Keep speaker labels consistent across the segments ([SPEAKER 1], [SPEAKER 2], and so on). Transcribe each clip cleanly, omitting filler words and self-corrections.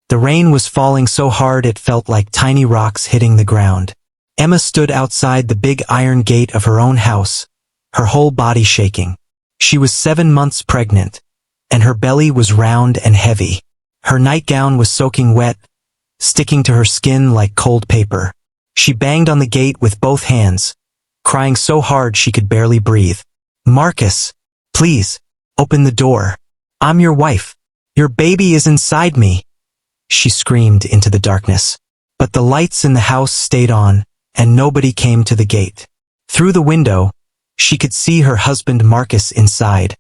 [SPEAKER 1] The rain was falling so hard it felt like tiny rocks hitting the ground. Emma stood outside the big iron gate of her own house, her whole body shaking. She was 7 months pregnant, and her belly was round and heavy. Her nightgown was soaking wet, sticking to her skin like cold paper. She banged on the gate with both hands, crying so hard she could barely breathe. "Marcus, please, open the door. I'm your wife. Your baby is inside me," she screamed into the darkness. But the lights in the house stayed on, and nobody came to the gate. Through the window, she could see her husband Marcus inside,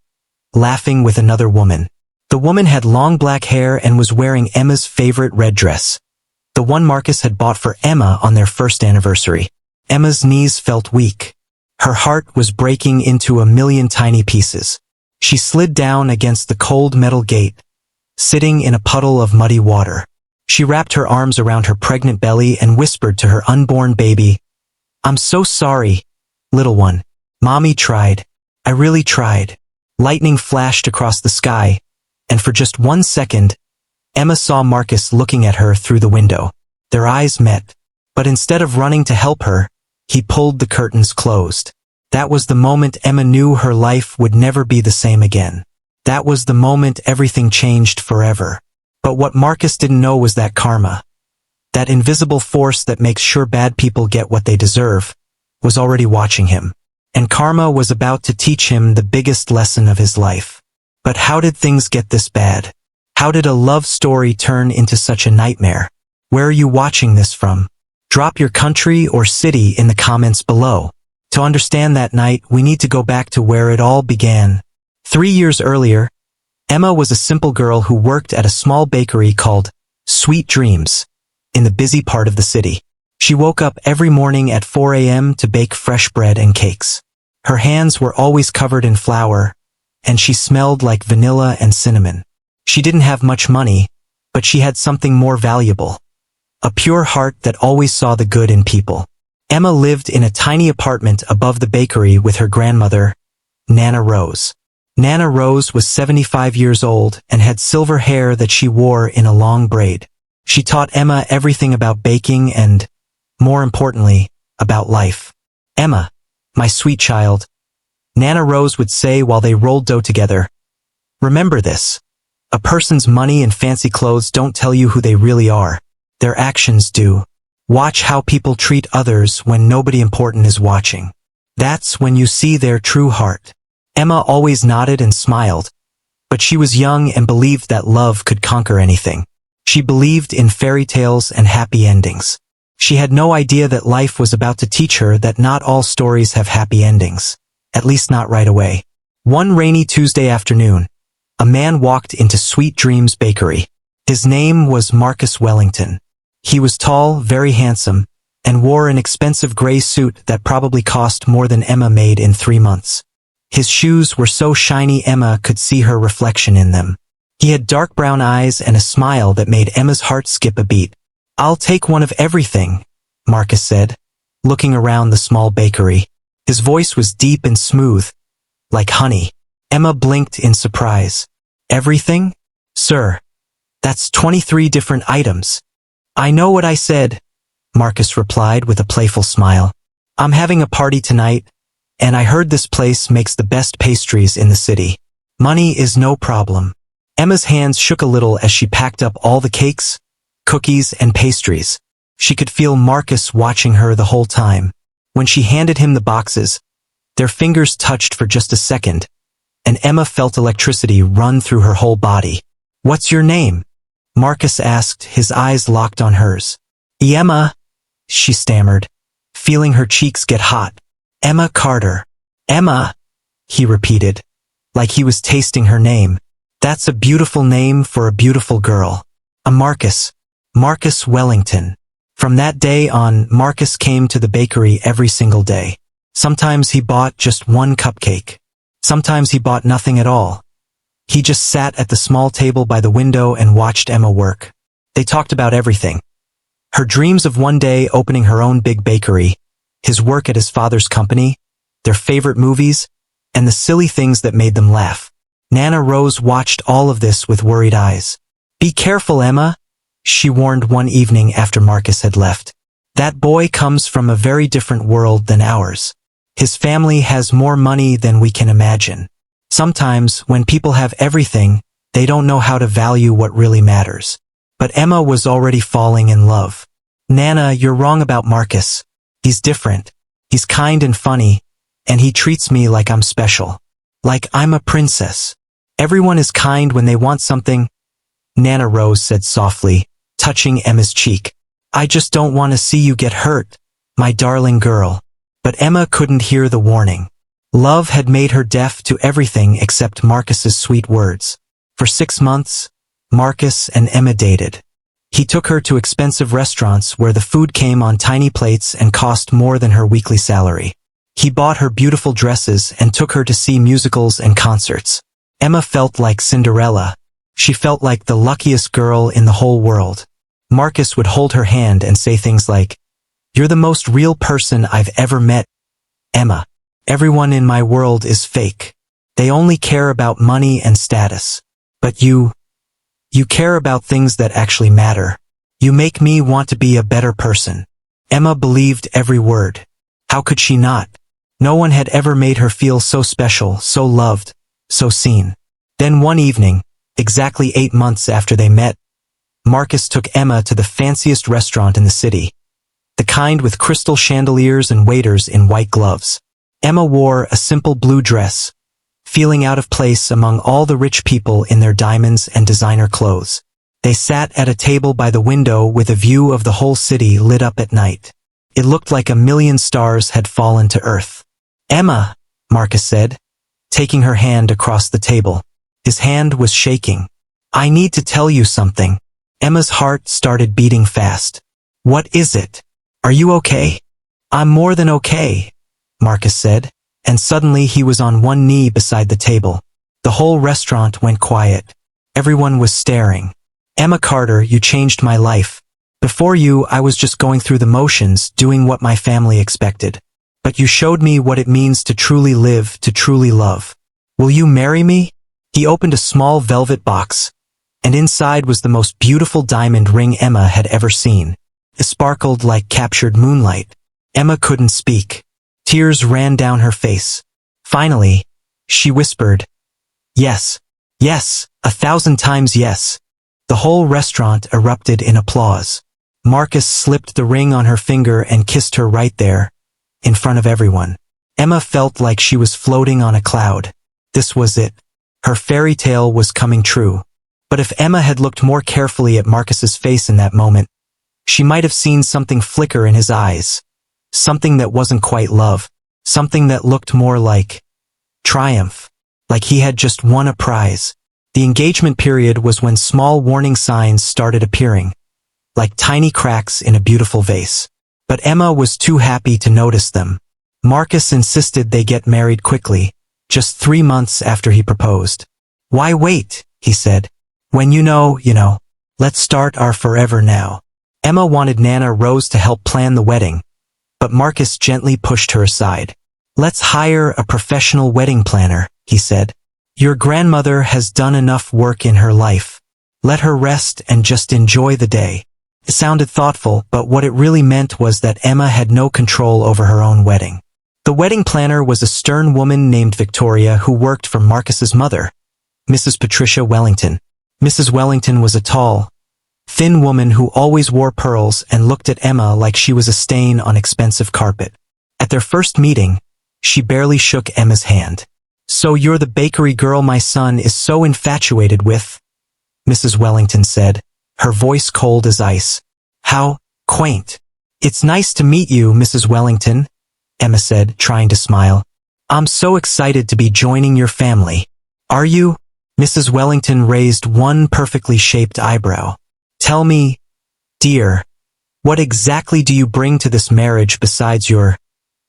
[SPEAKER 1] laughing with another woman. The woman had long black hair and was wearing Emma's favorite red dress, the one Marcus had bought for Emma on their first anniversary. Emma's knees felt weak. Her heart was breaking into a million tiny pieces. She slid down against the cold metal gate, sitting in a puddle of muddy water. She wrapped her arms around her pregnant belly and whispered to her unborn baby, "I'm so sorry, little one. Mommy tried. I really tried." Lightning flashed across the sky, and for just 1 second, Emma saw Marcus looking at her through the window. Their eyes met, but instead of running to help her, he pulled the curtains closed. That was the moment Emma knew her life would never be the same again. That was the moment everything changed forever. But what Marcus didn't know was that karma, that invisible force that makes sure bad people get what they deserve, was already watching him. And karma was about to teach him the biggest lesson of his life. But how did things get this bad? How did a love story turn into such a nightmare? Where are you watching this from? Drop your country or city in the comments below. To understand that night, we need to go back to where it all began. 3 years earlier, Emma was a simple girl who worked at a small bakery called Sweet Dreams in the busy part of the city. She woke up every morning at 4 a.m. to bake fresh bread and cakes. Her hands were always covered in flour, and she smelled like vanilla and cinnamon. She didn't have much money, but she had something more valuable, a pure heart that always saw the good in people. Emma lived in a tiny apartment above the bakery with her grandmother, Nana Rose. Nana Rose was 75 years old and had silver hair that she wore in a long braid. She taught Emma everything about baking and, more importantly, about life. "Emma, my sweet child," Nana Rose would say while they rolled dough together, "remember this. A person's money and fancy clothes don't tell you who they really are. Their actions do. Watch how people treat others when nobody important is watching. That's when you see their true heart." Emma always nodded and smiled, but she was young and believed that love could conquer anything. She believed in fairy tales and happy endings. She had no idea that life was about to teach her that not all stories have happy endings, at least not right away. One rainy Tuesday afternoon, a man walked into Sweet Dreams Bakery. His name was Marcus Wellington. He was tall, very handsome, and wore an expensive gray suit that probably cost more than Emma made in 3 months. His shoes were so shiny Emma could see her reflection in them. He had dark brown eyes and a smile that made Emma's heart skip a beat. "I'll take one of everything," Marcus said, looking around the small bakery. His voice was deep and smooth, like honey. Emma blinked in surprise. "Everything? Sir, that's 23 different items." "I know what I said," Marcus replied with a playful smile. "I'm having a party tonight, and I heard this place makes the best pastries in the city. Money is no problem." Emma's hands shook a little as she packed up all the cakes, cookies, and pastries. She could feel Marcus watching her the whole time. When she handed him the boxes, their fingers touched for just a second, and Emma felt electricity run through her whole body. "What's your name?" Marcus asked, his eyes locked on hers. "Emma," she stammered, feeling her cheeks get hot. "Emma Carter." "Emma," he repeated, like he was tasting her name. "That's a beautiful name for a beautiful girl. A Marcus Wellington." From that day on, Marcus came to the bakery every single day. Sometimes he bought just one cupcake. Sometimes he bought nothing at all. He just sat at the small table by the window and watched Emma work. They talked about everything. Her dreams of one day opening her own big bakery, his work at his father's company, their favorite movies, and the silly things that made them laugh. Nana Rose watched all of this with worried eyes. "Be careful, Emma," she warned one evening after Marcus had left. That boy comes from a very different world than ours. His family has more money than we can imagine. Sometimes, when people have everything, they don't know how to value what really matters. But Emma was already falling in love. Nana, you're wrong about Marcus. He's different. He's kind and funny, and he treats me like I'm special. Like I'm a princess. Everyone is kind when they want something. Nana Rose said softly, touching Emma's cheek. I just don't want to see you get hurt, my darling girl. But Emma couldn't hear the warning. Love had made her deaf to everything except Marcus's sweet words. For 6 months, Marcus and Emma dated. He took her to expensive restaurants where the food came on tiny plates and cost more than her weekly salary. He bought her beautiful dresses and took her to see musicals and concerts. Emma felt like Cinderella. She felt like the luckiest girl in the whole world. Marcus would hold her hand and say things like, "You're the most real person I've ever met, Emma. Everyone in my world is fake. They only care about money and status. But you care about things that actually matter. You make me want to be a better person." Emma believed every word. How could she not? No one had ever made her feel so special, so loved, so seen. Then one evening, exactly 8 months after they met, Marcus took Emma to the fanciest restaurant in the city. The kind with crystal chandeliers and waiters in white gloves. Emma wore a simple blue dress, feeling out of place among all the rich people in their diamonds and designer clothes. They sat at a table by the window with a view of the whole city lit up at night. It looked like a million stars had fallen to earth. "Emma," Marcus said, taking her hand across the table. His hand was shaking. "I need to tell you something." Emma's heart started beating fast. "What is it? Are you okay?" "I'm more than okay," Marcus said, and suddenly he was on one knee beside the table. The whole restaurant went quiet. Everyone was staring. "Emma Carter, you changed my life. Before you, I was just going through the motions, doing what my family expected. But you showed me what it means to truly live, to truly love. Will you marry me?" He opened a small velvet box, and inside was the most beautiful diamond ring Emma had ever seen. It sparkled like captured moonlight. Emma couldn't speak. Tears ran down her face. Finally, she whispered, "Yes, yes, 1,000 times yes." The whole restaurant erupted in applause. Marcus slipped the ring on her finger and kissed her right there, in front of everyone. Emma felt like she was floating on a cloud. This was it. Her fairy tale was coming true. But if Emma had looked more carefully at Marcus's face in that moment, she might have seen something flicker in his eyes. Something that wasn't quite love. Something that looked more like triumph. Like he had just won a prize. The engagement period was when small warning signs started appearing, like tiny cracks in a beautiful vase. But Emma was too happy to notice them. Marcus insisted they get married quickly, just 3 months after he proposed. "Why wait?" he said. "When you know, let's start our forever now." Emma wanted Nana Rose to help plan the wedding, but Marcus gently pushed her aside. "Let's hire a professional wedding planner," he said. "Your grandmother has done enough work in her life. Let her rest and just enjoy the day." It sounded thoughtful, but what it really meant was that Emma had no control over her own wedding. The wedding planner was a stern woman named Victoria who worked for Marcus's mother, Mrs. Patricia Wellington. Mrs. Wellington was a tall, thin woman who always wore pearls and looked at Emma like she was a stain on expensive carpet. At their first meeting, she barely shook Emma's hand. "So you're the bakery girl my son is so infatuated with?" Mrs. Wellington said, her voice cold as ice. "How quaint." "It's nice to meet you, Mrs. Wellington," Emma said, trying to smile. "I'm so excited to be joining your family." "Are you?" Mrs. Wellington raised one perfectly shaped eyebrow. "Tell me, dear, what exactly do you bring to this marriage besides your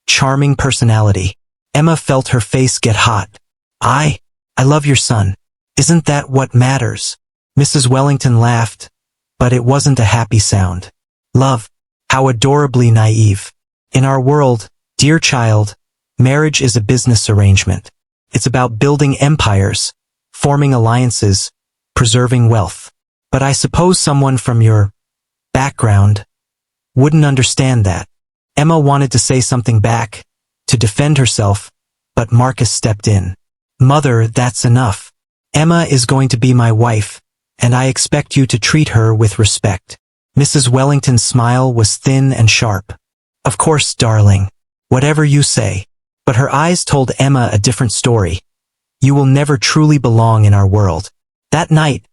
[SPEAKER 1] charming personality?" Emma felt her face get hot. I love your son. Isn't that what matters?" Mrs. Wellington laughed, but it wasn't a happy sound. "Love? How adorably naive. In our world, dear child, marriage is a business arrangement. It's about building empires, forming alliances, preserving wealth. But I suppose someone from your background wouldn't understand that. Emma wanted to say something back, to defend herself, but Marcus stepped in. Mother, that's enough. Emma is going to be my wife, and I expect you to treat her with respect. Mrs. Wellington's smile was thin and sharp. Of course, darling. Whatever you say. But her eyes told Emma a different story. You will never truly belong in our world. That night,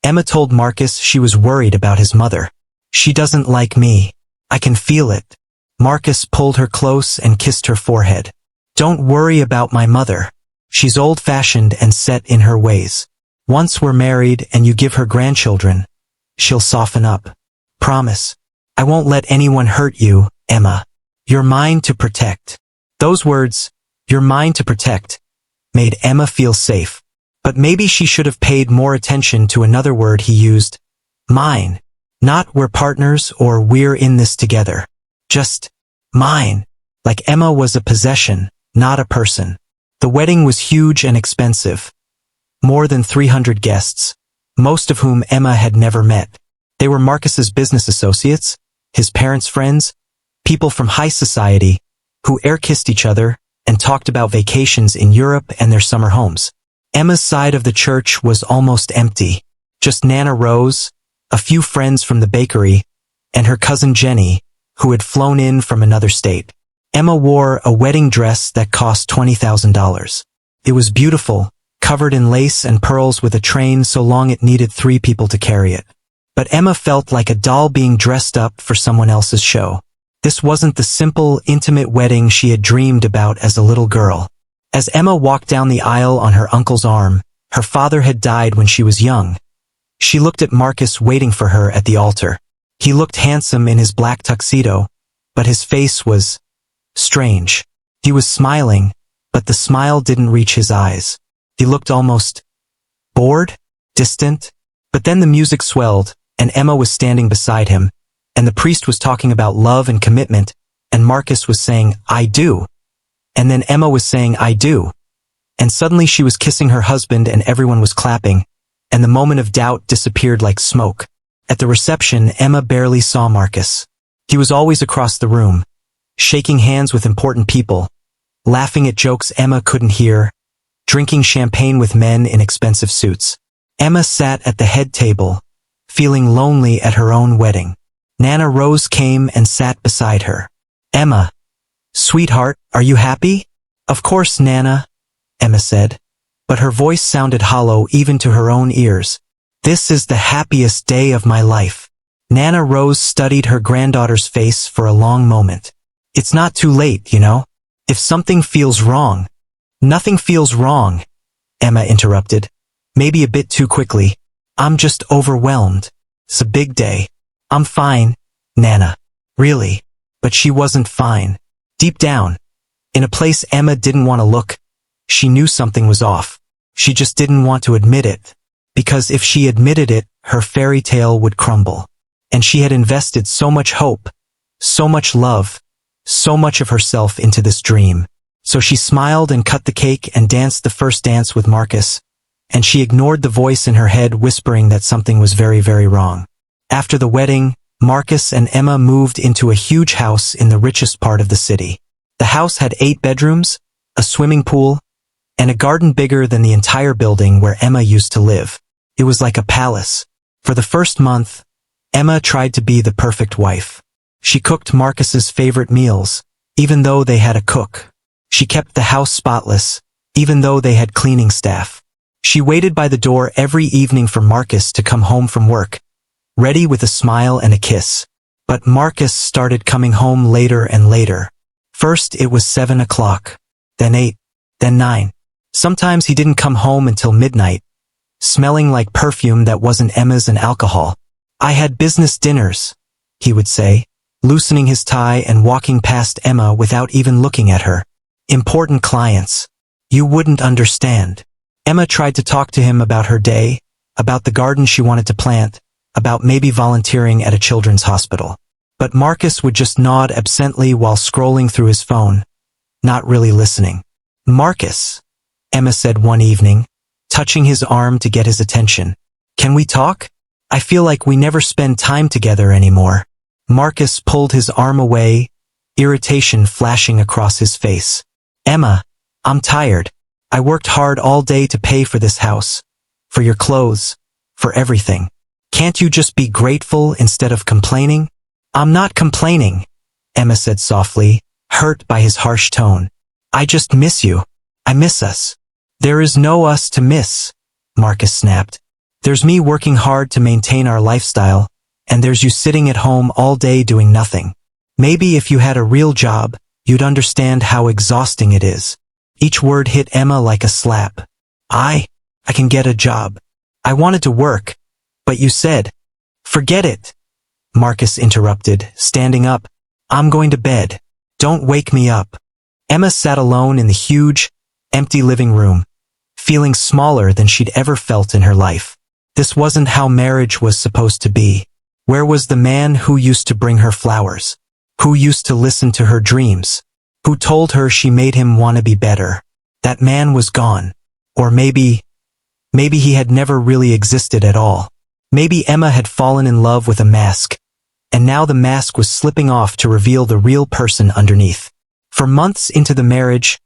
[SPEAKER 1] Emma told Marcus she was worried about his mother. She doesn't like me. I can feel it. Marcus pulled her close and kissed her forehead. Don't worry about my mother. She's old-fashioned and set in her ways. Once we're married and you give her grandchildren, she'll soften up. Promise. I won't let anyone hurt you, Emma. You're mine to protect. Those words, you're mine to protect, made Emma feel safe. But maybe she should have paid more attention to another word he used. Mine. Not we're partners or we're in this together. Just mine. Like Emma was a possession, not a person. The wedding was huge and expensive. More than 300 guests, most of whom Emma had never met. They were Marcus's business associates, his parents' friends, people from high society, who air-kissed each other and talked about vacations in Europe and their summer homes. Emma's side of the church was almost empty. Just Nana Rose, a few friends from the bakery, and her cousin Jenny, who had flown in from another state. Emma wore a wedding dress that cost $20,000. It was beautiful, covered in lace and pearls with a train so long it needed 3 people to carry it. But Emma felt like a doll being dressed up for someone else's show. This wasn't the simple, intimate wedding she had dreamed about as a little girl. As Emma walked down the aisle on her uncle's arm, her father had died when she was young. She looked at Marcus waiting for her at the altar. He looked handsome in his black tuxedo, but his face was strange. He was smiling, but the smile didn't reach his eyes. He looked almost bored, distant. But then the music swelled, and Emma was standing beside him, and the priest was talking about love and commitment, and Marcus was saying, I do. And then Emma was saying, I do. And suddenly she was kissing her husband and everyone was clapping, and the moment of doubt disappeared like smoke. At the reception, Emma barely saw Marcus. He was always across the room, shaking hands with important people, laughing at jokes Emma couldn't hear, drinking champagne with men in expensive suits. Emma sat at the head table, feeling lonely at her own wedding. Nana Rose came and sat beside her. Emma, sweetheart, are you happy? Of course, Nana, Emma said, but her voice sounded hollow even to her own ears. This is the happiest day of my life. Nana Rose studied her granddaughter's face for a long moment. It's not too late, you know? If something feels wrong. Nothing feels wrong, Emma interrupted. Maybe a bit too quickly. I'm just overwhelmed. It's a big day. I'm fine, Nana. Really. But she wasn't fine. Deep down, in a place Emma didn't want to look, she knew something was off. She just didn't want to admit it. Because if she admitted it, her fairy tale would crumble. And she had invested so much hope, so much love, so much of herself into this dream. So she smiled and cut the cake and danced the first dance with Marcus. And she ignored the voice in her head whispering that something was very, very wrong. After the wedding, Marcus and Emma moved into a huge house in the richest part of the city. The house had 8 bedrooms, a swimming pool, and a garden bigger than the entire building where Emma used to live. It was like a palace. For the first month, Emma tried to be the perfect wife. She cooked Marcus's favorite meals, even though they had a cook. She kept the house spotless, even though they had cleaning staff. She waited by the door every evening for Marcus to come home from work, ready with a smile and a kiss. But Marcus started coming home later and later. First it was 7 o'clock, then 8, then 9. Sometimes he didn't come home until midnight, smelling like perfume that wasn't Emma's and alcohol. I had business dinners, he would say, loosening his tie and walking past Emma without even looking at her. Important clients. You wouldn't understand. Emma tried to talk to him about her day, about the garden she wanted to plant, about maybe volunteering at a children's hospital. But Marcus would just nod absently while scrolling through his phone, not really listening. Marcus, Emma said one evening, touching his arm to get his attention. Can we talk? I feel like we never spend time together anymore. Marcus pulled his arm away, irritation flashing across his face. Emma, I'm tired. I worked hard all day to pay for this house. For your clothes. For everything. Can't you just be grateful instead of complaining? I'm not complaining, Emma said softly, hurt by his harsh tone. I just miss you. I miss us. There is no us to miss, Marcus snapped. There's me working hard to maintain our lifestyle, and there's you sitting at home all day doing nothing. Maybe if you had a real job, you'd understand how exhausting it is. Each word hit Emma like a slap. I can get a job. I wanted to work, but you said, forget it. Marcus interrupted, standing up. I'm going to bed. Don't wake me up. Emma sat alone in the huge, empty living room, feeling smaller than she'd ever felt in her life. This wasn't how marriage was supposed to be. Where was the man who used to bring her flowers? Who used to listen to her dreams? Who told her she made him want to be better? That man was gone. Or maybe he had never really existed at all. Maybe Emma had fallen in love with a mask, and now the mask was slipping off to reveal the real person underneath. For months into the marriage,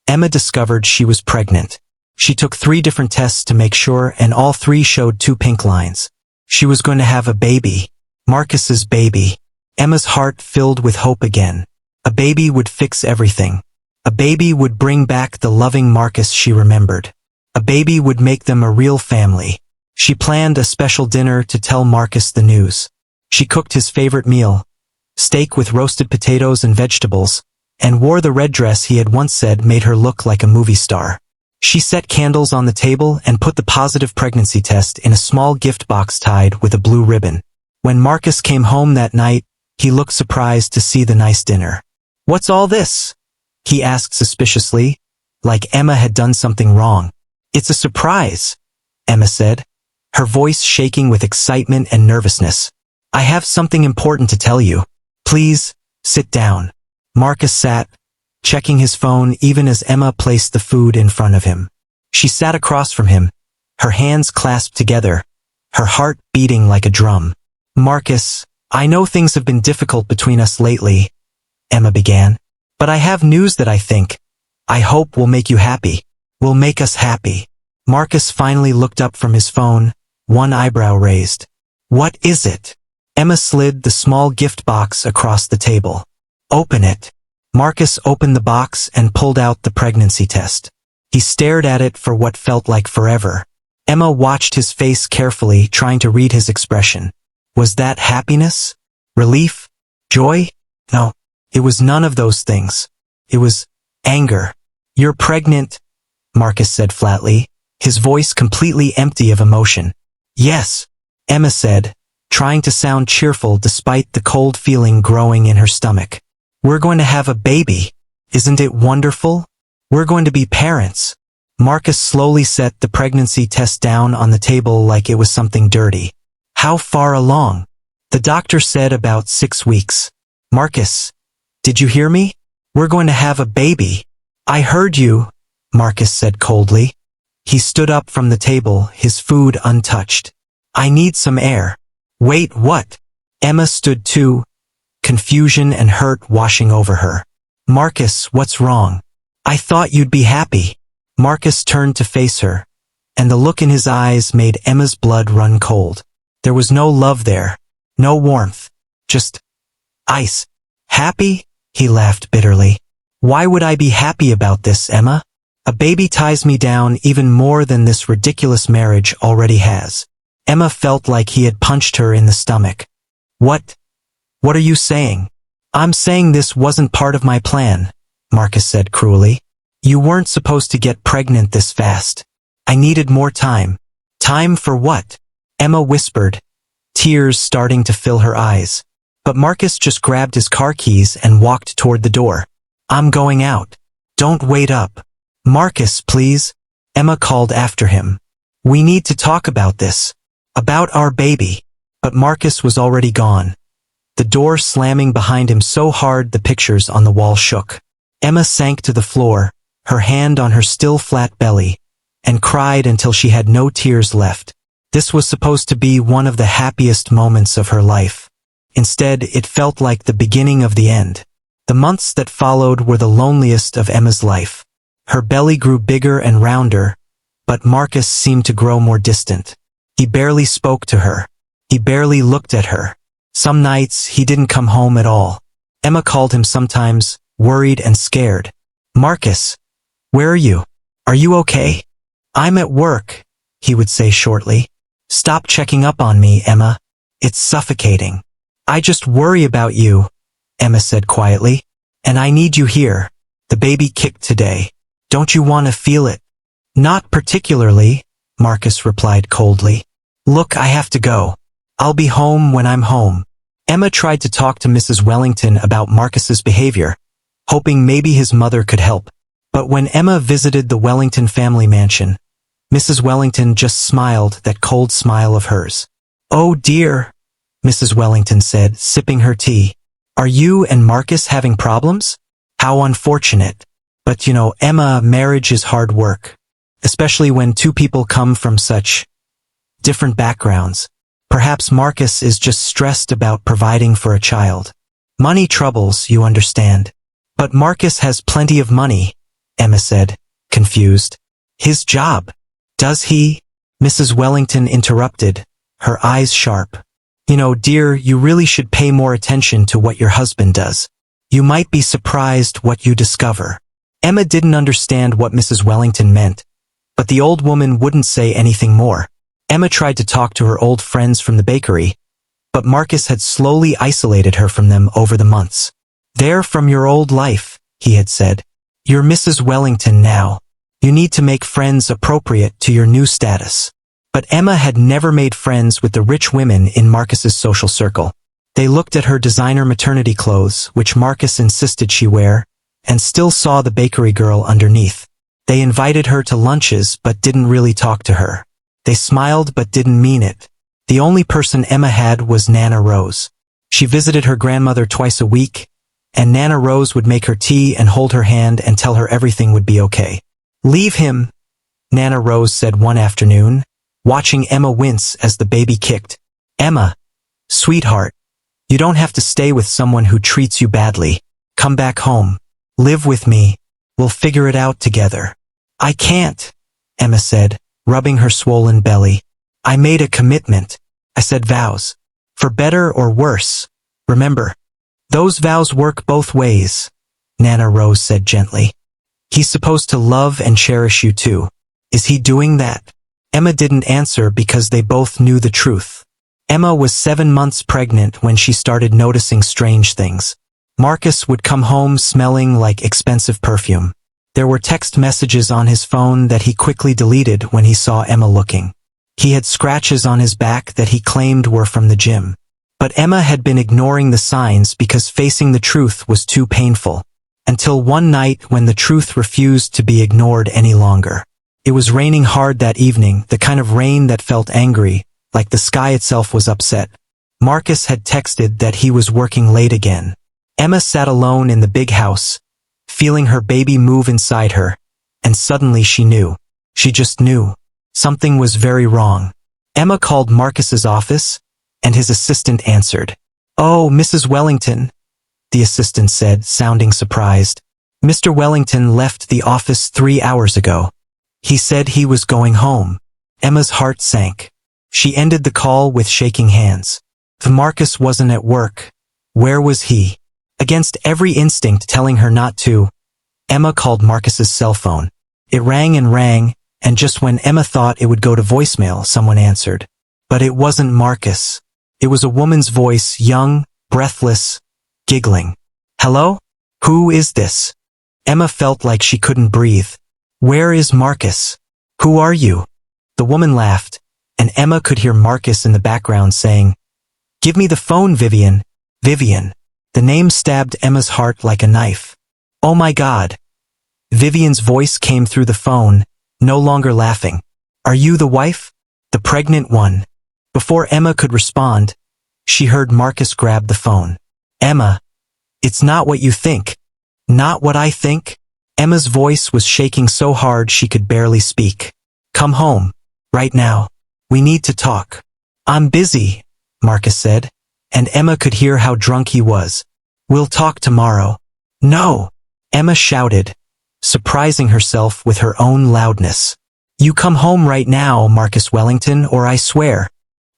[SPEAKER 1] Emma discovered she was pregnant. She took 3 different tests to make sure, and all 3 showed 2 pink lines. She was going to have a baby. Marcus's baby. Emma's heart filled with hope again. A baby would fix everything. A baby would bring back the loving Marcus she remembered. A baby would make them a real family. She planned a special dinner to tell Marcus the news. She cooked his favorite meal, steak with roasted potatoes and vegetables, and wore the red dress he had once said made her look like a movie star. She set candles on the table and put the positive pregnancy test in a small gift box tied with a blue ribbon. When Marcus came home that night, he looked surprised to see the nice dinner. What's all this? He asked suspiciously, like Emma had done something wrong. It's a surprise, Emma said, her voice shaking with excitement and nervousness. I have something important to tell you. Please, sit down. Marcus sat, checking his phone even as Emma placed the food in front of him. She sat across from him, her hands clasped together, her heart beating like a drum. Marcus, I know things have been difficult between us lately, Emma began, but I have news that I hope will make you happy. Will make us happy. Marcus finally looked up from his phone, one eyebrow raised. What is it? Emma slid the small gift box across the table. Open it. Marcus opened the box and pulled out the pregnancy test. He stared at it for what felt like forever. Emma watched his face carefully, trying to read his expression. Was that happiness? Relief? Joy? No, it was none of those things. It was anger. You're pregnant, Marcus said flatly, his voice completely empty of emotion. Yes, Emma said, trying to sound cheerful despite the cold feeling growing in her stomach. We're going to have a baby. Isn't it wonderful? We're going to be parents. Marcus slowly set the pregnancy test down on the table like it was something dirty. How far along? The doctor said about 6 weeks. Marcus, did you hear me? We're going to have a baby. I heard you, Marcus said coldly. He stood up from the table, his food untouched. I need some air. Wait, what? Emma stood too, confusion and hurt washing over her. Marcus, what's wrong? I thought you'd be happy. Marcus turned to face her, and the look in his eyes made Emma's blood run cold. There was no love there, no warmth, just ice. Happy? He laughed bitterly. Why would I be happy about this, Emma? A baby ties me down even more than this ridiculous marriage already has. Emma felt like he had punched her in the stomach. What are you saying? I'm saying this wasn't part of my plan, Marcus said cruelly. You weren't supposed to get pregnant this fast. I needed more time. Time for what? Emma whispered, tears starting to fill her eyes. But Marcus just grabbed his car keys and walked toward the door. I'm going out. Don't wait up. Marcus, please. Emma called after him. We need to talk about this. About our baby. But Marcus was already gone. The door slamming behind him so hard the pictures on the wall shook. Emma sank to the floor, her hand on her still flat belly, and cried until she had no tears left. This was supposed to be one of the happiest moments of her life. Instead, it felt like the beginning of the end. The months that followed were the loneliest of Emma's life. Her belly grew bigger and rounder, but Marcus seemed to grow more distant. He barely spoke to her. He barely looked at her. Some nights, he didn't come home at all. Emma called him sometimes, worried and scared. "Marcus, where are you? Are you okay?" "I'm at work," he would say shortly. "Stop checking up on me, Emma. It's suffocating." "I just worry about you," Emma said quietly. "And I need you here. The baby kicked today. Don't you want to feel it?" "Not particularly," Marcus replied coldly. "Look, I have to go. I'll be home when I'm home." Emma tried to talk to Mrs. Wellington about Marcus's behavior, hoping maybe his mother could help. But when Emma visited the Wellington family mansion, Mrs. Wellington just smiled that cold smile of hers. "Oh dear," Mrs. Wellington said, sipping her tea. "Are you and Marcus having problems? How unfortunate. But Emma, marriage is hard work, especially when two people come from such different backgrounds. Perhaps Marcus is just stressed about providing for a child. Money troubles, you understand." "But Marcus has plenty of money," Emma said, confused. "His job." "Does he?" Mrs. Wellington interrupted, her eyes sharp. Dear, you really should pay more attention to what your husband does. You might be surprised what you discover." Emma didn't understand what Mrs. Wellington meant, but the old woman wouldn't say anything more. Emma tried to talk to her old friends from the bakery, but Marcus had slowly isolated her from them over the months. "They're from your old life," he had said. "You're Mrs. Wellington now. You need to make friends appropriate to your new status." But Emma had never made friends with the rich women in Marcus's social circle. They looked at her designer maternity clothes, which Marcus insisted she wear, and still saw the bakery girl underneath. They invited her to lunches but didn't really talk to her. They smiled but didn't mean it. The only person Emma had was Nana Rose. She visited her grandmother twice a week, and Nana Rose would make her tea and hold her hand and tell her everything would be okay. "Leave him," Nana Rose said one afternoon, watching Emma wince as the baby kicked. "Emma, sweetheart, you don't have to stay with someone who treats you badly. Come back home. Live with me. We'll figure it out together." "I can't," Emma said, rubbing her swollen belly. "I made a commitment. I said vows. For better or worse. Remember, those vows work both ways," Nana Rose said gently. "He's supposed to love and cherish you too. Is he doing that?" Emma didn't answer because they both knew the truth. Emma was 7 months pregnant when she started noticing strange things. Marcus would come home smelling like expensive perfume. There were text messages on his phone that he quickly deleted when he saw Emma looking. He had scratches on his back that he claimed were from the gym. But Emma had been ignoring the signs because facing the truth was too painful. Until one night when the truth refused to be ignored any longer. It was raining hard that evening, the kind of rain that felt angry, like the sky itself was upset. Marcus had texted that he was working late again. Emma sat alone in the big house, feeling her baby move inside her, and suddenly she knew. She just knew. Something was very wrong. Emma called Marcus's office, and his assistant answered. "Oh, Mrs. Wellington," the assistant said, sounding surprised. "Mr. Wellington left the office 3 hours ago. He said he was going home." Emma's heart sank. She ended the call with shaking hands. If Marcus wasn't at work, where was he? Against every instinct telling her not to, Emma called Marcus's cell phone. It rang, and just when Emma thought it would go to voicemail, someone answered. But it wasn't Marcus. It was a woman's voice, young, breathless, giggling. "Hello? Who is this?" Emma felt like she couldn't breathe. "Where is Marcus? Who are you?" The woman laughed, and Emma could hear Marcus in the background saying, "Give me the phone, Vivian." Vivian. The name stabbed Emma's heart like a knife. "Oh my God." Vivian's voice came through the phone, no longer laughing. "Are you the wife? The pregnant one?" Before Emma could respond, she heard Marcus grab the phone. "Emma, it's not what you think." "Not what I think?" Emma's voice was shaking so hard she could barely speak. "Come home. Right now. We need to talk. I'm busy, Marcus said, and Emma could hear how drunk he was. We'll talk tomorrow. No, Emma shouted, surprising herself with her own loudness. You come home right now, Marcus Wellington, or I swear.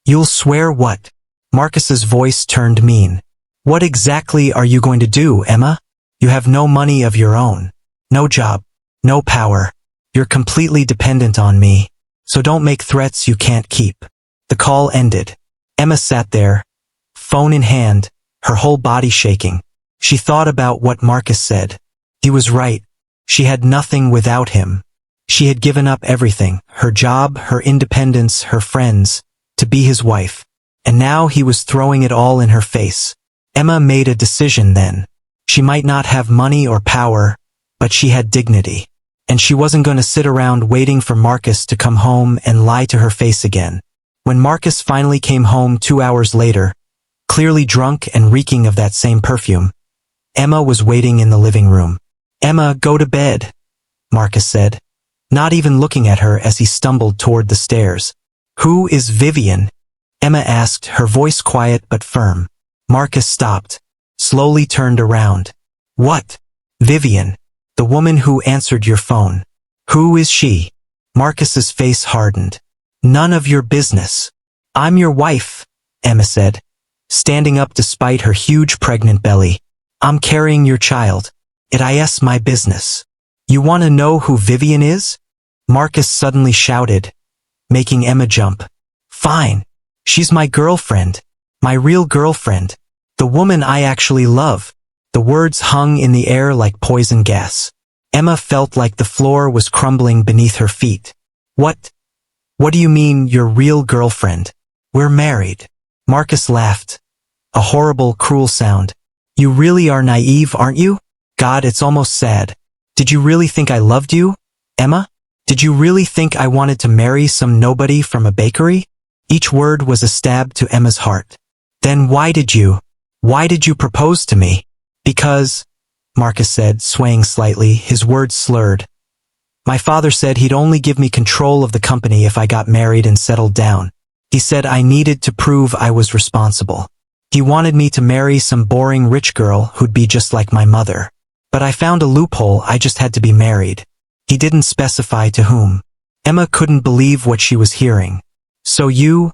[SPEAKER 1] You'll swear what? Marcus's voice turned mean. What exactly are you going to do, Emma? You have no money of your own. No job. No power. You're completely dependent on me. So don't make threats you can't keep. The call ended. Emma sat there, phone in hand, her whole body shaking. She thought about what Marcus said. He was right. She had nothing without him. She had given up everything, her job, her independence, her friends, to be his wife. And now he was throwing it all in her face. Emma made a decision then. She might not have money or power, but she had dignity. And she wasn't going to sit around waiting for Marcus to come home and lie to her face again. When Marcus finally came home 2 hours later, clearly drunk and reeking of that same perfume, Emma was waiting in the living room. Emma, go to bed, Marcus said, not even looking at her as he stumbled toward the stairs. Who is Vivian? Emma asked, her voice quiet but firm. Marcus stopped, slowly turned around. What? Vivian, the woman who answered your phone. Who is she? Marcus's face hardened. None of your business. I'm your wife, Emma said, standing up despite her huge pregnant belly. I'm carrying your child. It is my business. You want to know who Vivian is? Marcus suddenly shouted, making Emma jump. Fine. She's my girlfriend. My real girlfriend. The woman I actually love. The words hung in the air like poison gas. Emma felt like the floor was crumbling beneath her feet. What? What do you mean, your real girlfriend? We're married. Marcus laughed. A horrible, cruel sound. You really are naive, aren't you? God, it's almost sad. Did you really think I loved you, Emma? Did you really think I wanted to marry some nobody from a bakery? Each word was a stab to Emma's heart. Then why did you propose to me? Because, Marcus said, swaying slightly, his words slurred. My father said he'd only give me control of the company if I got married and settled down. He said I needed to prove I was responsible. He wanted me to marry some boring rich girl who'd be just like my mother. But I found a loophole, I just had to be married. He didn't specify to whom. Emma couldn't believe what she was hearing. So you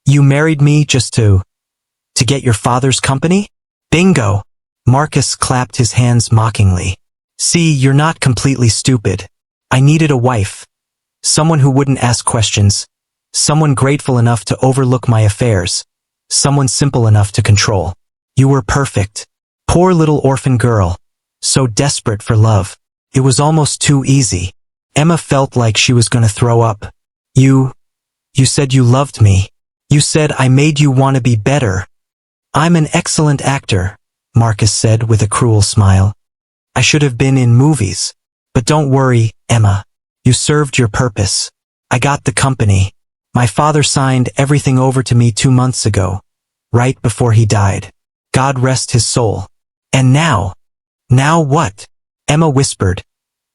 [SPEAKER 1] married me just to get your father's company? Bingo! Marcus clapped his hands mockingly. See, you're not completely stupid. I needed a wife. Someone who wouldn't ask questions. Someone grateful enough to overlook my affairs. Someone simple enough to control. You were perfect. Poor little orphan girl. So desperate for love. It was almost too easy. Emma felt like she was going to throw up. You said you loved me. You said I made you want to be better. I'm an excellent actor, Marcus said with a cruel smile. I should have been in movies. But don't worry, Emma. You served your purpose. I got the company. My father signed everything over to me 2 months ago, right before he died. God rest his soul. And now what? Emma whispered,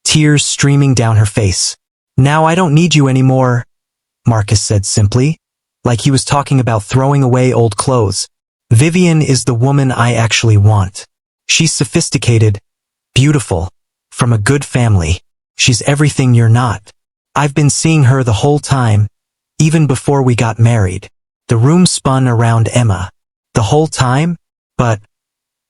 [SPEAKER 1] tears streaming down her face. Now I don't need you anymore, Marcus said simply, like he was talking about throwing away old clothes. Vivian is the woman I actually want. She's sophisticated, beautiful, from a good family. She's everything you're not. I've been seeing her the whole time, even before we got married. The room spun around Emma. The whole time? But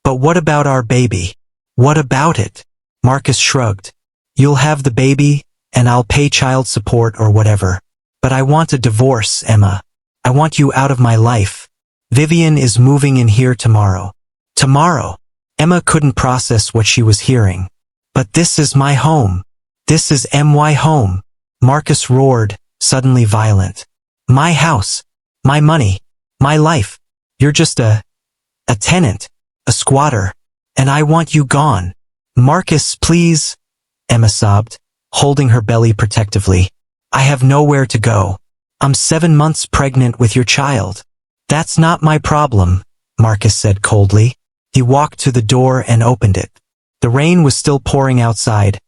[SPEAKER 1] what about our baby? What about it? Marcus shrugged. You'll have the baby, and I'll pay child support or whatever. But I want a divorce, Emma. I want you out of my life. Vivian is moving in here tomorrow. Tomorrow? Emma couldn't process what she was hearing. But this is my home. This is my home. Marcus roared, suddenly violent. My house. My money. My life. You're just a tenant. A squatter. And I want you gone. Marcus, please, Emma sobbed, holding her belly protectively. I have nowhere to go. I'm 7 months pregnant with your child. That's not my problem, Marcus said coldly. He walked to the door and opened it. The rain was still pouring outside,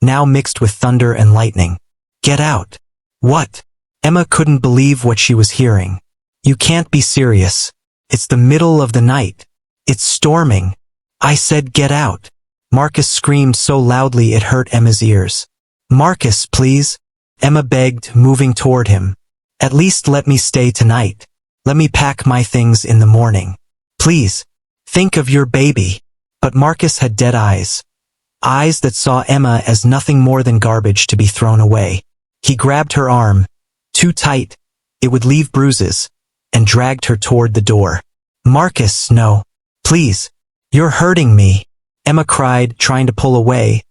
[SPEAKER 1] now mixed with thunder and lightning. Get out. What? Emma couldn't believe what she was hearing. You can't be serious. It's the middle of the night. It's storming. I said get out. Marcus screamed so loudly it hurt Emma's ears. Marcus, please. Emma begged, moving toward him. At least let me stay tonight. Let me pack my things in the morning. Please. Think of your baby. But Marcus had dead eyes. Eyes that saw Emma as nothing more than garbage to be thrown away. He grabbed her arm, too tight, it would leave bruises, and dragged her toward the door. Marcus, no. Please. You're hurting me. Emma cried, trying to pull away,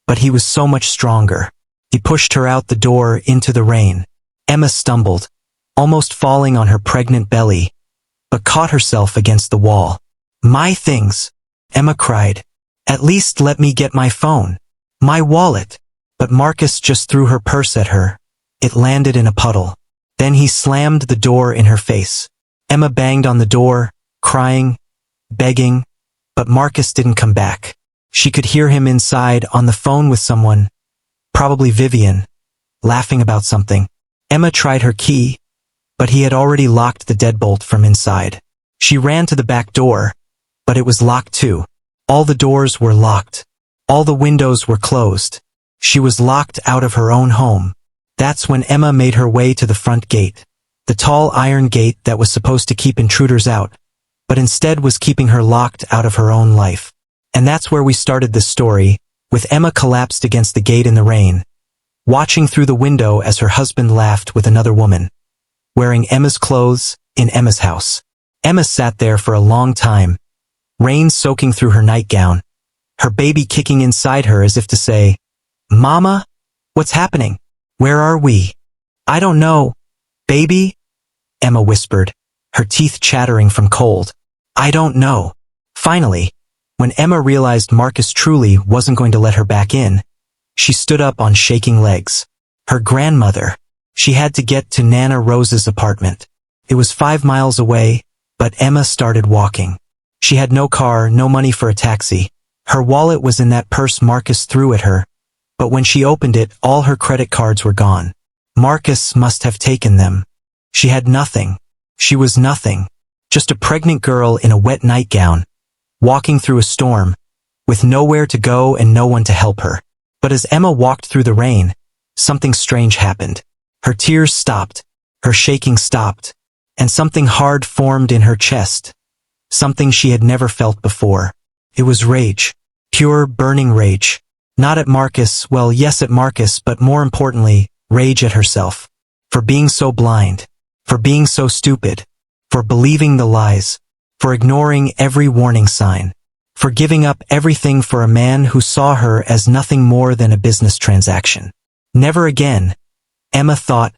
[SPEAKER 1] but he was so much stronger. He pushed her out the door into the rain. Emma stumbled, almost falling on her pregnant belly, but caught herself against the wall. My things, Emma cried. At least let me get my phone. My wallet. But Marcus just threw her purse at her. It landed in a puddle. Then he slammed the door in her face. Emma banged on the door, crying, begging, but Marcus didn't come back. She could hear him inside on the phone with someone, probably Vivian, laughing about something. Emma tried her key, but he had already locked the deadbolt from inside. She ran to the back door, but it was locked too. All the doors were locked. All the windows were closed. She was locked out of her own home. That's when Emma made her way to the front gate. The tall iron gate that was supposed to keep intruders out, but instead was keeping her locked out of her own life. And that's where we started this story, with Emma collapsed against the gate in the rain, watching through the window as her husband laughed with another woman, wearing Emma's clothes in Emma's house. Emma sat there for a long time, rain soaking through her nightgown, her baby kicking inside her as if to say, Mama? What's happening? Where are we? I don't know. Baby? Emma whispered, her teeth chattering from cold. I don't know. Finally, when Emma realized Marcus truly wasn't going to let her back in, she stood up on shaking legs. Her grandmother. She had to get to Nana Rose's apartment. It was 5 miles away, but Emma started walking. She had no car, no money for a taxi. Her wallet was in that purse Marcus threw at her, but when she opened it, all her credit cards were gone. Marcus must have taken them. She had nothing. She was nothing. Just a pregnant girl in a wet nightgown, walking through a storm, with nowhere to go and no one to help her. But as Emma walked through the rain, something strange happened. Her tears stopped, her shaking stopped, and something hard formed in her chest. Something she had never felt before. It was rage. Pure, burning rage. Not at Marcus, well, yes at Marcus, but more importantly, rage at herself. For being so blind. For being so stupid. For believing the lies. For ignoring every warning sign. For giving up everything for a man who saw her as nothing more than a business transaction. Never again, Emma thought,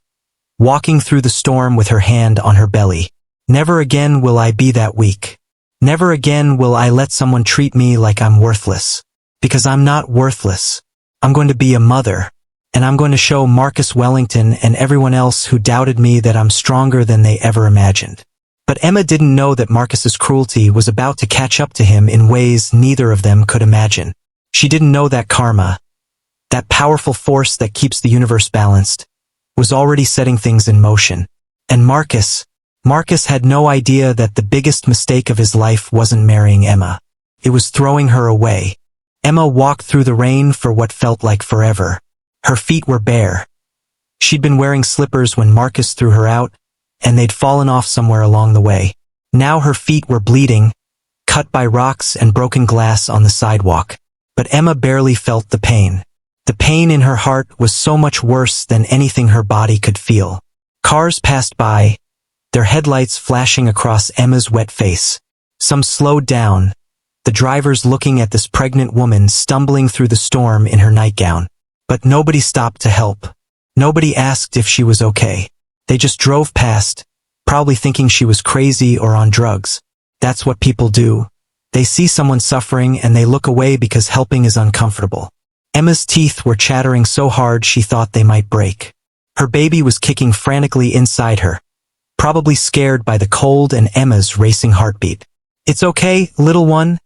[SPEAKER 1] walking through the storm with her hand on her belly. Never again will I be that weak. Never again will I let someone treat me like I'm worthless. Because I'm not worthless. I'm going to be a mother. And I'm going to show Marcus Wellington and everyone else who doubted me that I'm stronger than they ever imagined. But Emma didn't know that Marcus's cruelty was about to catch up to him in ways neither of them could imagine. She didn't know that karma, that powerful force that keeps the universe balanced, was already setting things in motion. And Marcus had no idea that the biggest mistake of his life wasn't marrying Emma. It was throwing her away. Emma walked through the rain for what felt like forever. Her feet were bare. She'd been wearing slippers when Marcus threw her out, and they'd fallen off somewhere along the way. Now her feet were bleeding, cut by rocks and broken glass on the sidewalk. But Emma barely felt the pain. The pain in her heart was so much worse than anything her body could feel. Cars passed by, their headlights flashing across Emma's wet face. Some slowed down, the drivers looking at this pregnant woman stumbling through the storm in her nightgown. But nobody stopped to help. Nobody asked if she was okay. They just drove past, probably thinking she was crazy or on drugs. That's what people do. They see someone suffering and they look away because helping is uncomfortable. Emma's teeth were chattering so hard she thought they might break. Her baby was kicking frantically inside her, probably scared by the cold and Emma's racing heartbeat. It's okay, little one,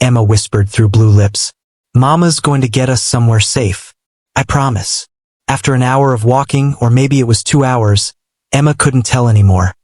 [SPEAKER 1] Emma whispered through blue lips. Mama's going to get us somewhere safe. I promise. After an hour of walking, or maybe it was 2 hours, Emma couldn't tell anymore.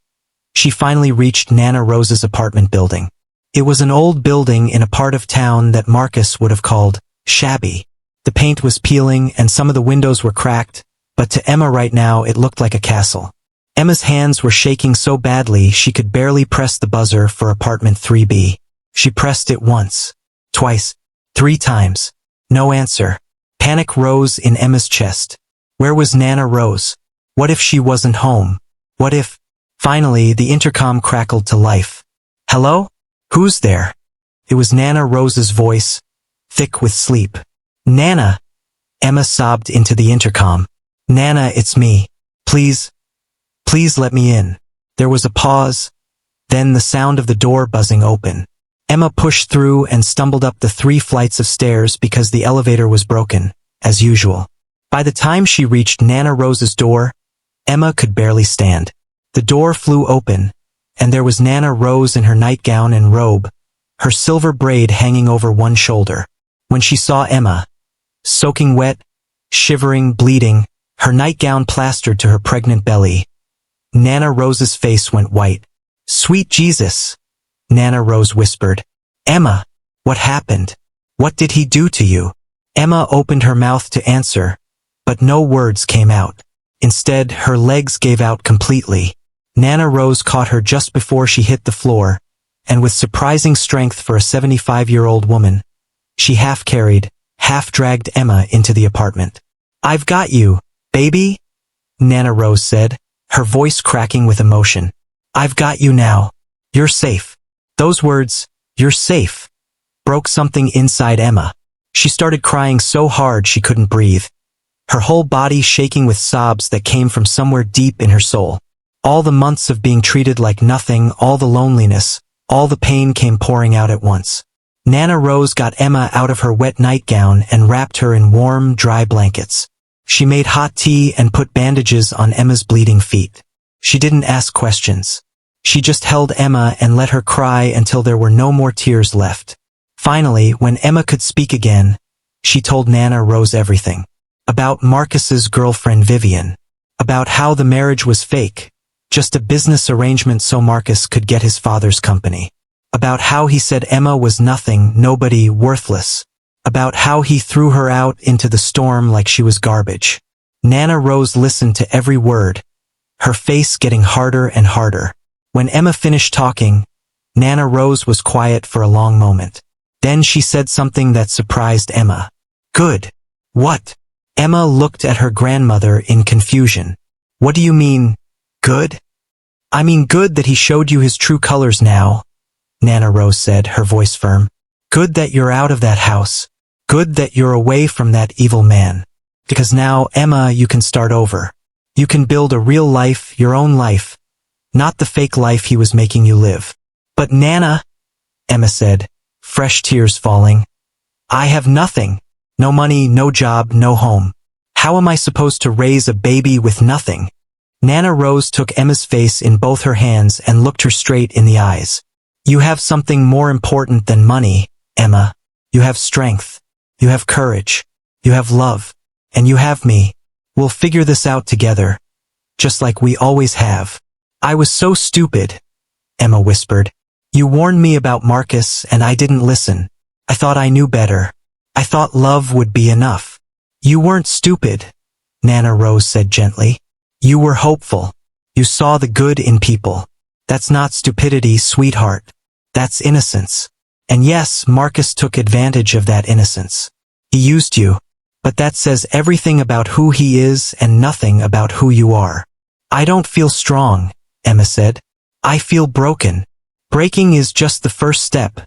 [SPEAKER 1] She finally reached Nana Rose's apartment building. It was an old building in a part of town that Marcus would have called shabby. The paint was peeling and some of the windows were cracked, but to Emma right now it looked like a castle. Emma's hands were shaking so badly she could barely press the buzzer for apartment 3B. She pressed it once, twice, 3 times. No answer. Panic rose in Emma's chest. Where was Nana Rose? What if she wasn't home? What if... Finally, the intercom crackled to life. Hello? Who's there? It was Nana Rose's voice, thick with sleep. Nana! Emma sobbed into the intercom. Nana, it's me. Please let me in. There was a pause, then the sound of the door buzzing open. Emma pushed through and stumbled up the 3 flights of stairs because the elevator was broken, as usual. By the time she reached Nana Rose's door, Emma could barely stand. The door flew open, and there was Nana Rose in her nightgown and robe, her silver braid hanging over one shoulder. When she saw Emma, soaking wet, shivering, bleeding, her nightgown plastered to her pregnant belly, Nana Rose's face went white. Sweet Jesus, Nana Rose whispered. Emma, what happened? What did he do to you? Emma opened her mouth to answer, but no words came out. Instead, her legs gave out completely. Nana Rose caught her just before she hit the floor, and with surprising strength for a 75-year-old woman, she half-carried, half-dragged Emma into the apartment. I've got you, baby, Nana Rose said, her voice cracking with emotion. I've got you now. You're safe. Those words, you're safe, broke something inside Emma. She started crying so hard she couldn't breathe, her whole body shaking with sobs that came from somewhere deep in her soul. All the months of being treated like nothing, all the loneliness, all the pain came pouring out at once. Nana Rose got Emma out of her wet nightgown and wrapped her in warm, dry blankets. She made hot tea and put bandages on Emma's bleeding feet. She didn't ask questions. She just held Emma and let her cry until there were no more tears left. Finally, when Emma could speak again, she told Nana Rose everything. About Marcus's girlfriend Vivian. About how the marriage was fake, just a business arrangement so Marcus could get his father's company. About how he said Emma was nothing, nobody, worthless. About how he threw her out into the storm like she was garbage. Nana Rose listened to every word, her face getting harder and harder. When Emma finished talking, Nana Rose was quiet for a long moment. Then she said something that surprised Emma. Good. What? Emma looked at her grandmother in confusion. What do you mean, good? I mean good that he showed you his true colors now, Nana Rose said, her voice firm. Good that you're out of that house. Good that you're away from that evil man. Because now, Emma, you can start over. You can build a real life, your own life, not the fake life he was making you live. But Nana, Emma said, fresh tears falling. I have nothing. No money, no job, no home. How am I supposed to raise a baby with nothing? Nana Rose took Emma's face in both her hands and looked her straight in the eyes. You have something more important than money, Emma. You have strength. You have courage. You have love. And you have me. We'll figure this out together. Just like we always have. I was so stupid, Emma whispered. You warned me about Marcus and I didn't listen. I thought I knew better. I thought love would be enough. You weren't stupid, Nana Rose said gently. You were hopeful. You saw the good in people. That's not stupidity, sweetheart. That's innocence. And yes, Marcus took advantage of that innocence. He used you. But that says everything about who he is and nothing about who you are. I don't feel strong, Emma said. I feel broken. Breaking is just the first step,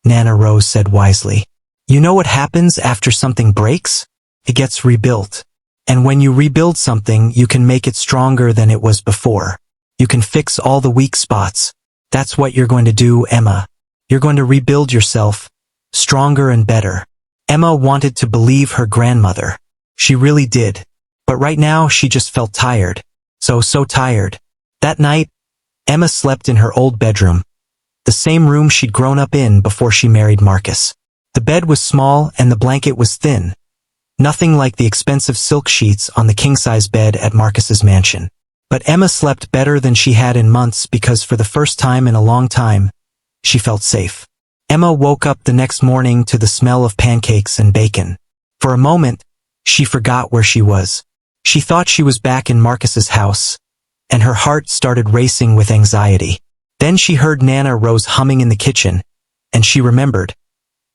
[SPEAKER 1] Nana Rose said wisely. You know what happens after something breaks? It gets rebuilt. And when you rebuild something, you can make it stronger than it was before. You can fix all the weak spots. That's what you're going to do, Emma. You're going to rebuild yourself, stronger and better. Emma wanted to believe her grandmother. She really did. But right now, she just felt tired. So tired. That night, Emma slept in her old bedroom, the same room she'd grown up in before she married Marcus. The bed was small and the blanket was thin. Nothing like the expensive silk sheets on the king-size bed at Marcus's mansion. But Emma slept better than she had in months because for the first time in a long time, she felt safe. Emma woke up the next morning to the smell of pancakes and bacon. For a moment, she forgot where she was. She thought she was back in Marcus's house, and her heart started racing with anxiety. Then she heard Nana Rose humming in the kitchen, and she remembered.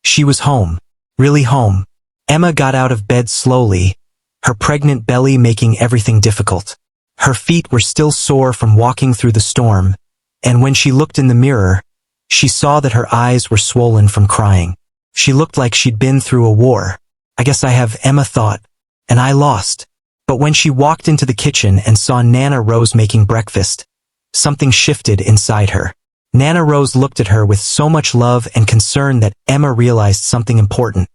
[SPEAKER 1] She was home. Really home. Emma got out of bed slowly, her pregnant belly making everything difficult. Her feet were still sore from walking through the storm, and when she looked in the mirror, she saw that her eyes were swollen from crying. She looked like she'd been through a war. I guess I have, Emma thought, and I lost. But when she walked into the kitchen and saw Nana Rose making breakfast, something shifted inside her. Nana Rose looked at her with so much love and concern that Emma realized something important.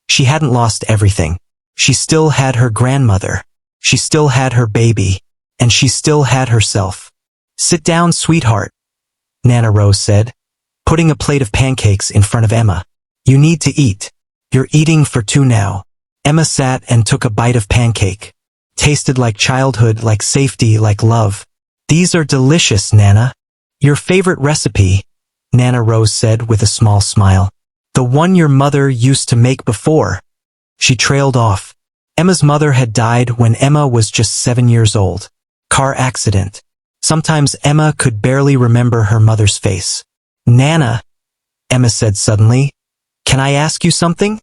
[SPEAKER 1] She hadn't lost everything. She still had her grandmother. She still had her baby. And she still had herself. "Sit down, sweetheart," Nana Rose said, putting a plate of pancakes in front of Emma. "You need to eat. You're eating for two now." Emma sat and took a bite of pancake. Tasted like childhood, like safety, like love. "These are delicious, Nana. Your favorite recipe," Nana Rose said with a small smile. "The one your mother used to make before." She trailed off. Emma's mother had died when Emma was just 7 years old. Car accident. Sometimes Emma could barely remember her mother's face. "Nana," Emma said suddenly, "can I ask you something?"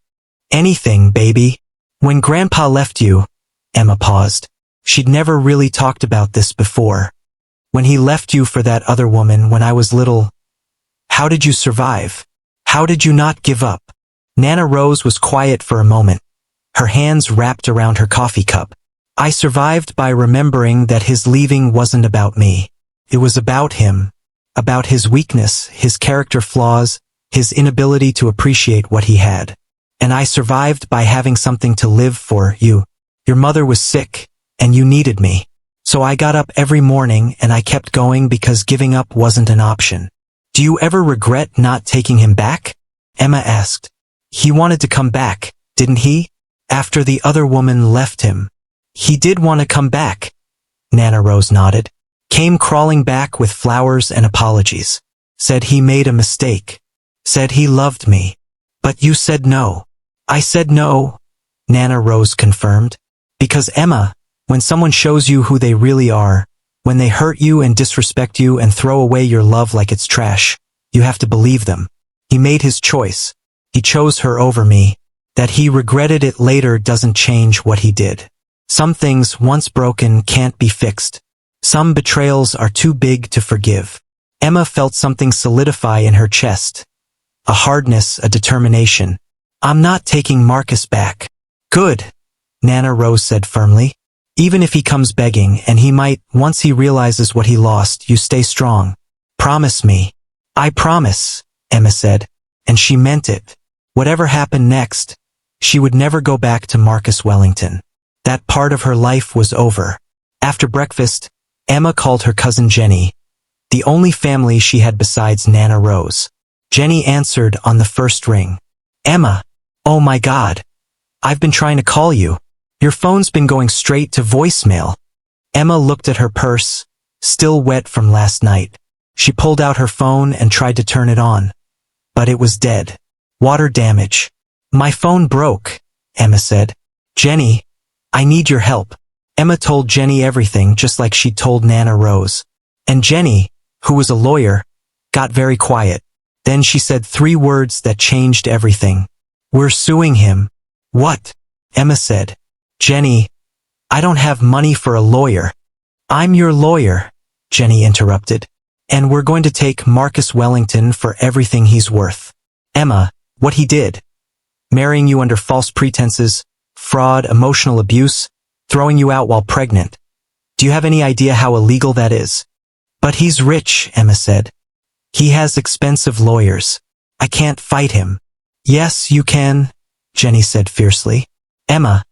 [SPEAKER 1] "Anything, baby." "When Grandpa left you," Emma paused. She'd never really talked about this before. "When he left you for that other woman when I was little, how did you survive? How did you not give up?" Nana Rose was quiet for a moment, her hands wrapped around her coffee cup. "I survived by remembering that his leaving wasn't about me. It was about him, about his weakness, his character flaws, his inability to appreciate what he had. And I survived by having something to live for. You. Your mother was sick, and you needed me. So I got up every morning and I kept going because giving up wasn't an option." "Do you ever regret not taking him back?" Emma asked. "He wanted to come back, didn't he? After the other woman left him." "He did want to come back," Nana Rose nodded. "Came crawling back with flowers and apologies. Said he made a mistake. Said he loved me. But you said no." "I said no," Nana Rose confirmed. "Because Emma, when someone shows you who they really are, when they hurt you and disrespect you and throw away your love like it's trash, you have to believe them. He made his choice. He chose her over me. That he regretted it later doesn't change what he did. Some things, once broken, can't be fixed. Some betrayals are too big to forgive." Emma felt something solidify in her chest. A hardness, a determination. "I'm not taking Marcus back." "Good," Nana Rose said firmly. "Even if he comes begging, and he might, once he realizes what he lost, you stay strong. Promise me." "I promise," Emma said, and she meant it. Whatever happened next, she would never go back to Marcus Wellington. That part of her life was over. After breakfast, Emma called her cousin Jenny, the only family she had besides Nana Rose. Jenny answered on the first ring. "Emma, oh my God. I've been trying to call you. Your phone's been going straight to voicemail." Emma looked at her purse, still wet from last night. She pulled out her phone and tried to turn it on. But it was dead. Water damage. "My phone broke," Emma said. "Jenny, I need your help." Emma told Jenny everything just like she'd told Nana Rose. And Jenny, who was a lawyer, got very quiet. Then she said 3 words that changed everything. "We're suing him." "What?" Emma said. "Jenny, I don't have money for a lawyer." "I'm your lawyer," Jenny interrupted. "And we're going to take Marcus Wellington for everything he's worth." "Emma, what he did? Marrying you under false pretenses, fraud, emotional abuse, throwing you out while pregnant. Do you have any idea how illegal that is?" "But he's rich," Emma said. "He has expensive lawyers. I can't fight him." "Yes, you can," Jenny said fiercely. "Emma,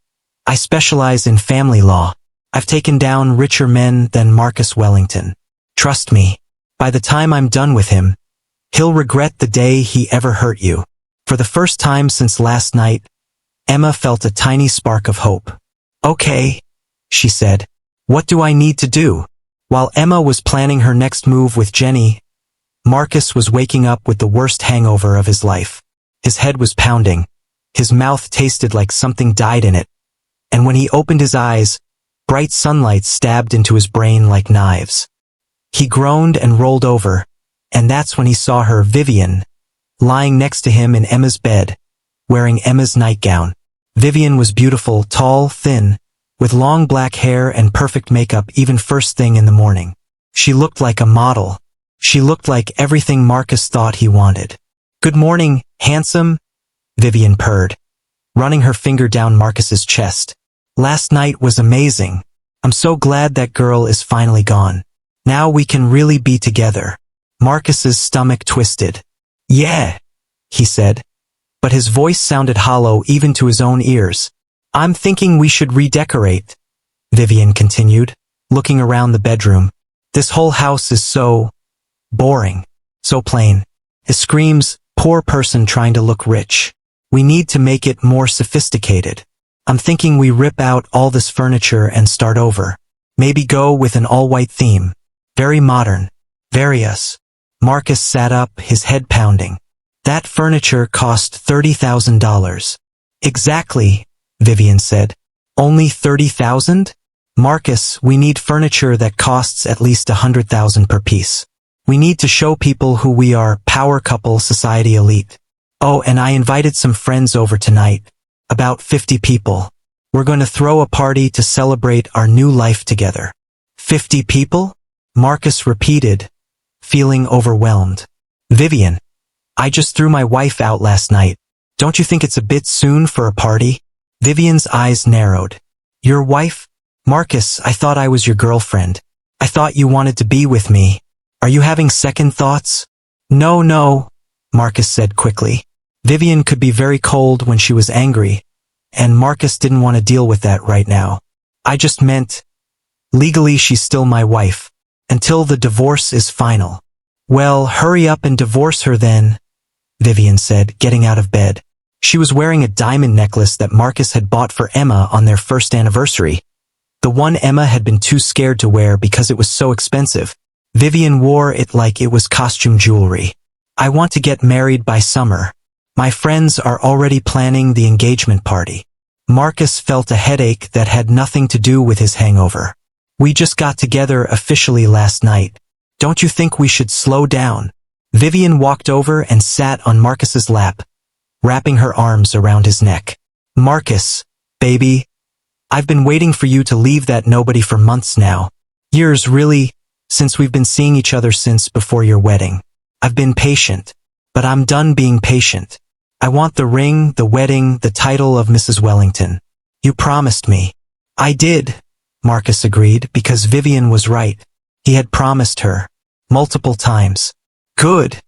[SPEAKER 1] I specialize in family law. I've taken down richer men than Marcus Wellington. Trust me, by the time I'm done with him, he'll regret the day he ever hurt you." For the first time since last night, Emma felt a tiny spark of hope. "Okay," she said. "What do I need to do?" While Emma was planning her next move with Jenny, Marcus was waking up with the worst hangover of his life. His head was pounding. His mouth tasted like something died in it. And when he opened his eyes, bright sunlight stabbed into his brain like knives. He groaned and rolled over, and that's when he saw her, Vivian, lying next to him in Emma's bed, wearing Emma's nightgown. Vivian was beautiful, tall, thin, with long black hair and perfect makeup even first thing in the morning. She looked like a model. She looked like everything Marcus thought he wanted. "Good morning, handsome," Vivian purred, running her finger down Marcus's chest. "Last night was amazing. I'm so glad that girl is finally gone. Now we can really be together." Marcus's stomach twisted. "Yeah," he said, but his voice sounded hollow even to his own ears. "I'm thinking we should redecorate," Vivian continued, looking around the bedroom. "This whole house is so boring, so plain. It screams, poor person trying to look rich. We need to make it more sophisticated. I'm thinking we rip out all this furniture and start over. Maybe go with an all-white theme. Very modern. Very us." Marcus sat up, his head pounding. "That furniture cost $30,000. "Exactly," Vivian said. "Only 30,000? Marcus, we need furniture that costs at least 100,000 per piece. We need to show people who we are, power couple, society elite. Oh, and I invited some friends over tonight. About 50 people. We're going to throw a party to celebrate our new life together." "50 people?" Marcus repeated, feeling overwhelmed. "Vivian, I just threw my wife out last night. Don't you think it's a bit soon for a party?" Vivian's eyes narrowed. "Your wife? Marcus, I thought I was your girlfriend. I thought you wanted to be with me. Are you having second thoughts?" No, Marcus said quickly. Vivian could be very cold when she was angry, and Marcus didn't want to deal with that right now. "I just meant, legally she's still my wife, until the divorce is final." "Well, hurry up and divorce her then," Vivian said, getting out of bed. She was wearing a diamond necklace that Marcus had bought for Emma on their first anniversary. The one Emma had been too scared to wear because it was so expensive. Vivian wore it like it was costume jewelry. "I want to get married by summer. My friends are already planning the engagement party." Marcus felt a headache that had nothing to do with his hangover. "We just got together officially last night. Don't you think we should slow down?" Vivian walked over and sat on Marcus's lap, wrapping her arms around his neck. "Marcus, baby, I've been waiting for you to leave that nobody for months now. Years, really, since we've been seeing each other since before your wedding. I've been patient, but I'm done being patient. I want the ring, the wedding, the title of Mrs. Wellington. You promised me." "I did," Marcus agreed, because Vivian was right. He had promised her. Multiple times. "Good."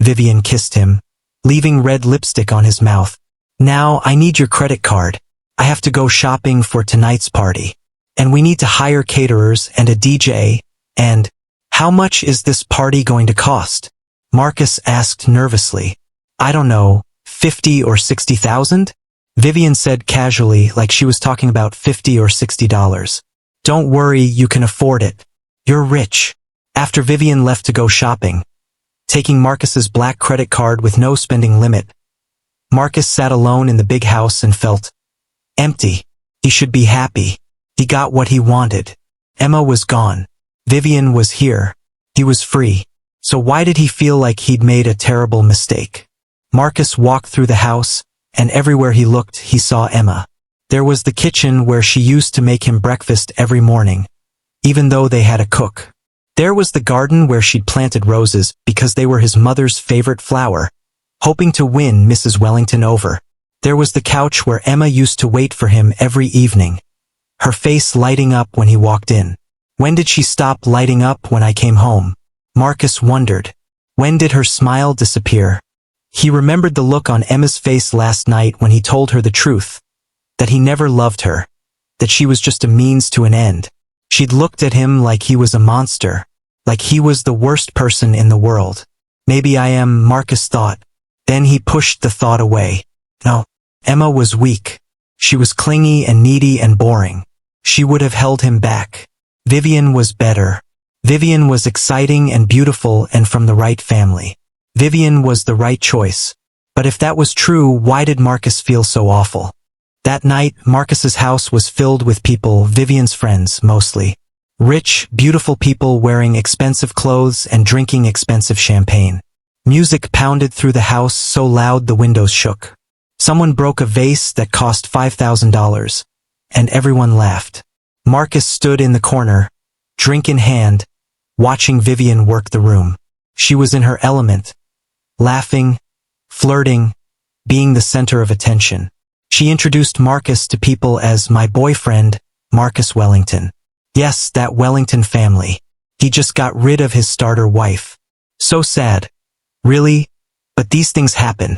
[SPEAKER 1] Vivian kissed him, leaving red lipstick on his mouth. "Now I need your credit card. I have to go shopping for tonight's party. And we need to hire caterers and a DJ, and how much is this party going to cost?" Marcus asked nervously. "I don't know, 50 or 60,000? Vivian said casually, like she was talking about $50 or $60. "Don't worry, you can afford it. You're rich." After Vivian left to go shopping, taking Marcus's black credit card with no spending limit, Marcus sat alone in the big house and felt empty. He should be happy. He got what he wanted. Emma was gone. Vivian was here. He was free. So why did he feel like he'd made a terrible mistake? Marcus walked through the house, and everywhere he looked, he saw Emma. There was the kitchen where she used to make him breakfast every morning, even though they had a cook. There was the garden where she'd planted roses because they were his mother's favorite flower, hoping to win Mrs. Wellington over. There was the couch where Emma used to wait for him every evening, her face lighting up when he walked in. When did she stop lighting up when I came home? Marcus wondered. When did her smile disappear? He remembered the look on Emma's face last night when he told her the truth, that he never loved her, that she was just a means to an end. She'd looked at him like he was a monster, like he was the worst person in the world. Maybe I am, Marcus thought. Then he pushed the thought away. No, Emma was weak. She was clingy and needy and boring. She would have held him back. Vivian was better. Vivian was exciting and beautiful and from the right family. Vivian was the right choice. But if that was true, why did Marcus feel so awful? That night, Marcus's house was filled with people, Vivian's friends, mostly. Rich, beautiful people wearing expensive clothes and drinking expensive champagne. Music pounded through the house so loud the windows shook. Someone broke a vase that cost $5,000, and everyone laughed. Marcus stood in the corner, drink in hand, watching Vivian work the room. She was in her element, laughing, flirting, being the center of attention. She introduced Marcus to people as my boyfriend, Marcus Wellington. Yes, that Wellington family. He just got rid of his starter wife. So sad. Really? But these things happen.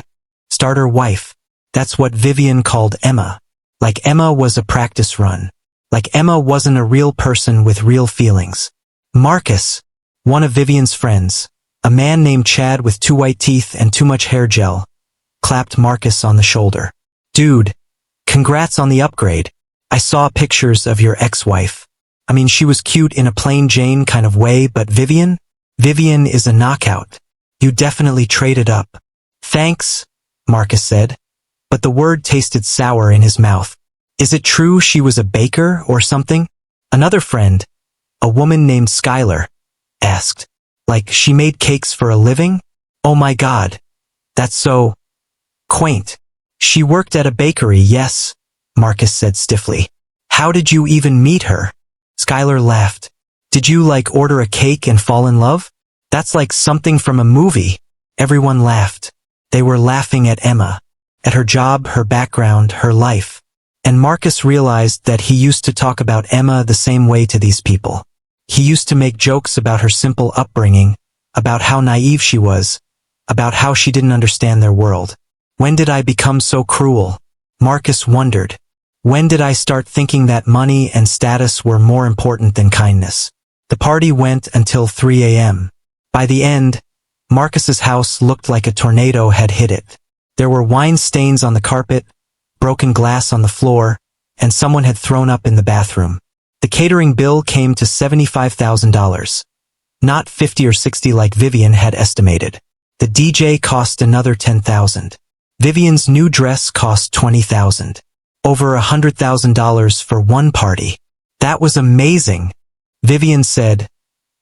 [SPEAKER 1] Starter wife. That's what Vivian called Emma. Like Emma was a practice run. Like Emma wasn't a real person with real feelings. Marcus, one of Vivian's friends, a man named Chad with 2 white teeth and too much hair gel, clapped Marcus on the shoulder. Dude, congrats on the upgrade. I saw pictures of your ex-wife. I mean, she was cute in a plain Jane kind of way, but Vivian? Vivian is a knockout. You definitely traded up. Thanks, Marcus said. But the word tasted sour in his mouth. Is it true she was a baker or something? Another friend, a woman named Skylar, asked. Like she made cakes for a living? Oh my God. That's so quaint. She worked at a bakery, yes, Marcus said stiffly. How did you even meet her? Skylar laughed. Did you order a cake and fall in love? That's like something from a movie. Everyone laughed. They were laughing at Emma, at her job, her background, her life. And Marcus realized that he used to talk about Emma the same way to these people. He used to make jokes about her simple upbringing, about how naive she was, about how she didn't understand their world. When did I become so cruel? Marcus wondered. When did I start thinking that money and status were more important than kindness? The party went until 3 a.m. By the end, Marcus's house looked like a tornado had hit it. There were wine stains on the carpet, broken glass on the floor, and someone had thrown up in the bathroom. The catering bill came to $75,000. Not 50 or 60 like Vivian had estimated. The DJ cost another $10,000. Vivian's new dress cost $20,000. Over $100,000 for one party. That was amazing, Vivian said,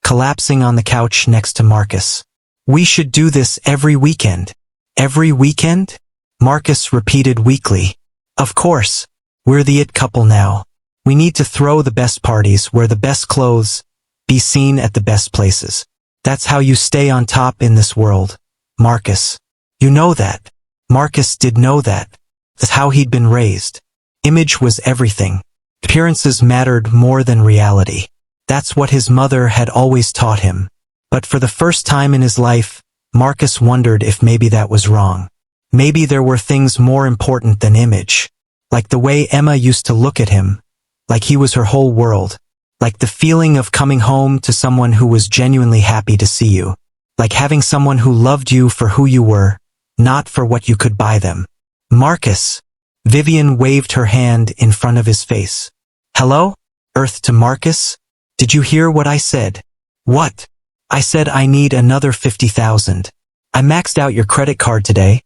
[SPEAKER 1] collapsing on the couch next to Marcus. We should do this every weekend. Every weekend? Marcus repeated weakly. Of course. We're the it couple now. We need to throw the best parties, wear the best clothes, be seen at the best places. That's how you stay on top in this world, Marcus. You know that. Marcus did know that. That's how he'd been raised. Image was everything. Appearances mattered more than reality. That's what his mother had always taught him. But for the first time in his life, Marcus wondered if maybe that was wrong. Maybe there were things more important than image. Like the way Emma used to look at him. Like he was her whole world. Like the feeling of coming home to someone who was genuinely happy to see you. Like having someone who loved you for who you were, not for what you could buy them. Marcus. Vivian waved her hand in front of his face. Hello? Earth to Marcus? Did you hear what I said? What? I said I need another $50,000. I maxed out your credit card today,